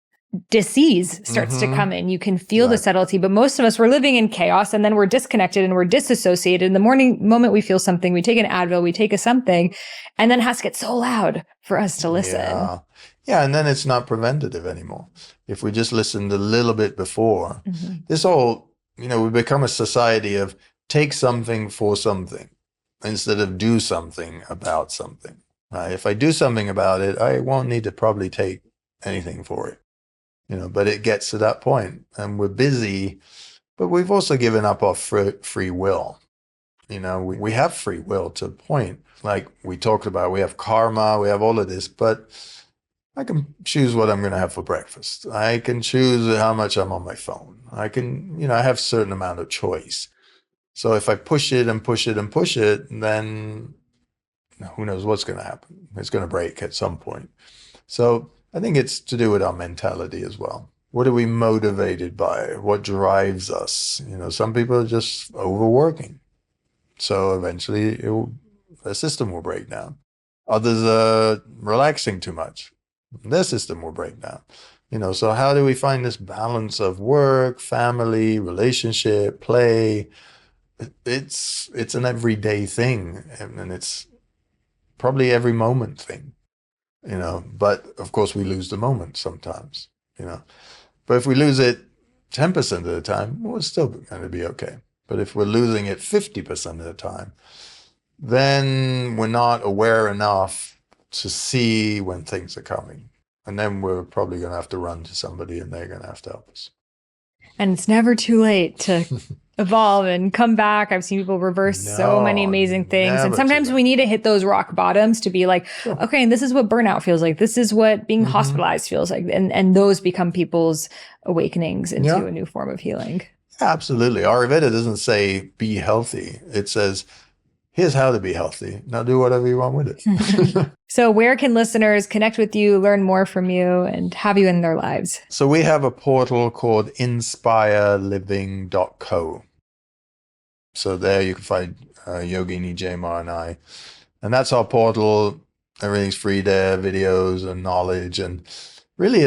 disease starts to come in. You can feel the subtlety, but most of us, we're living in chaos, and then we're disconnected and we're disassociated. In the moment we feel something, we take an Advil, we take a something, and then it has to get so loud for us to listen. Yeah, and then it's not preventative anymore. If we just listened a little bit before, this whole, we become a society of take something for something instead of do something about something. Right? If I do something about it, I won't need to probably take anything for it. But it gets to that point, and we're busy, but we've also given up our free will. We have free will to a point. Like we talked about, we have karma, we have all of this, but I can choose what I'm going to have for breakfast. I can choose how much I'm on my phone. I can, I have a certain amount of choice. So if I push it and push it and push it, then who knows what's going to happen. It's going to break at some point. So I think it's to do with our mentality as well. What are we motivated by? What drives us? Some people are just overworking. So eventually the system will break down. Others are relaxing too much. Their system will break down. So how do we find this balance of work, family, relationship, play? It's an everyday thing, and it's probably every moment thing. But of course we lose the moment sometimes, but if we lose it 10% of the time, well, it's still going to be okay. But if we're losing it 50% of the time, then we're not aware enough to see when things are coming. And then we're probably going to have to run to somebody, and they're going to have to help us. And it's never too late to evolve and come back. I've seen people reverse so many amazing things. And sometimes we need to hit those rock bottoms to be like, okay, and this is what burnout feels like. This is what being hospitalized feels like. And those become people's awakenings into a new form of healing. Absolutely. Ayurveda doesn't say be healthy. It says, here's how to be healthy. Now do whatever you want with it. So where can listeners connect with you, learn more from you, and have you in their lives? So we have a portal called inspireliving.co. So there you can find Yogini, Jema, and I. And that's our portal. Everything's free there, videos and knowledge. And really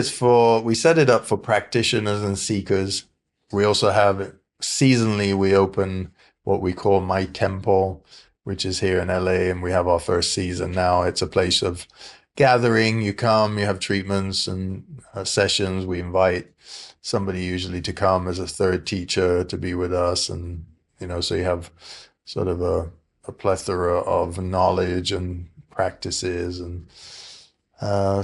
we set it up for practitioners and seekers. We also have, seasonally, we open what we call My Temple, which is here in LA, and we have our first season now. It's a place of gathering. You come, you have treatments and sessions. We invite somebody usually to come as a third teacher to be with us. And, so you have sort of a plethora of knowledge and practices. And I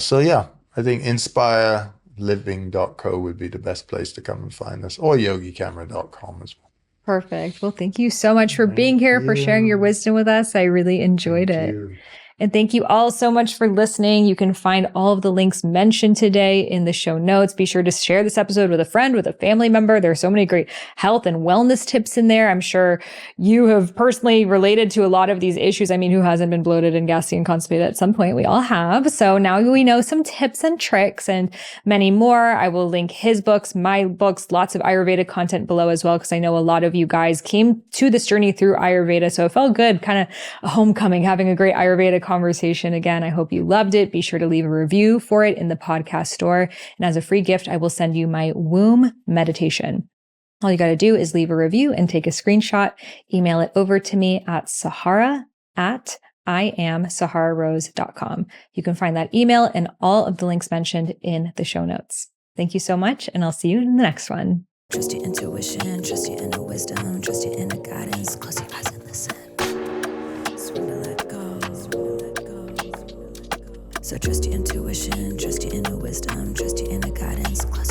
think inspireliving.co would be the best place to come and find us, or yogicameron.com as well. Perfect. Well, thank you so much for being here, for sharing your wisdom with us. I really enjoyed it. And thank you all so much for listening. You can find all of the links mentioned today in the show notes. Be sure to share this episode with a friend, with a family member. There are so many great health and wellness tips in there. I'm sure you have personally related to a lot of these issues. I mean, who hasn't been bloated and gassy and constipated at some point? We all have. So now we know some tips and tricks and many more. I will link his books, my books, lots of Ayurveda content below as well, because I know a lot of you guys came to this journey through Ayurveda. So it felt good, kind of a homecoming, having a great Ayurveda conversation again. I hope you loved it. Be sure to leave a review for it in the podcast store. And as a free gift, I will send you my womb meditation. All you got to do is leave a review and take a screenshot, email it over to me at sahara@IamSaharaRose.com. You can find that email and all of the links mentioned in the show notes. Thank you so much, and I'll see you in the next one. Trust your intuition, trust your inner wisdom, trust your inner guidance. Close your eyes and listen. Surrender, let go. So trust your intuition, trust your inner wisdom, trust your inner guidance. Close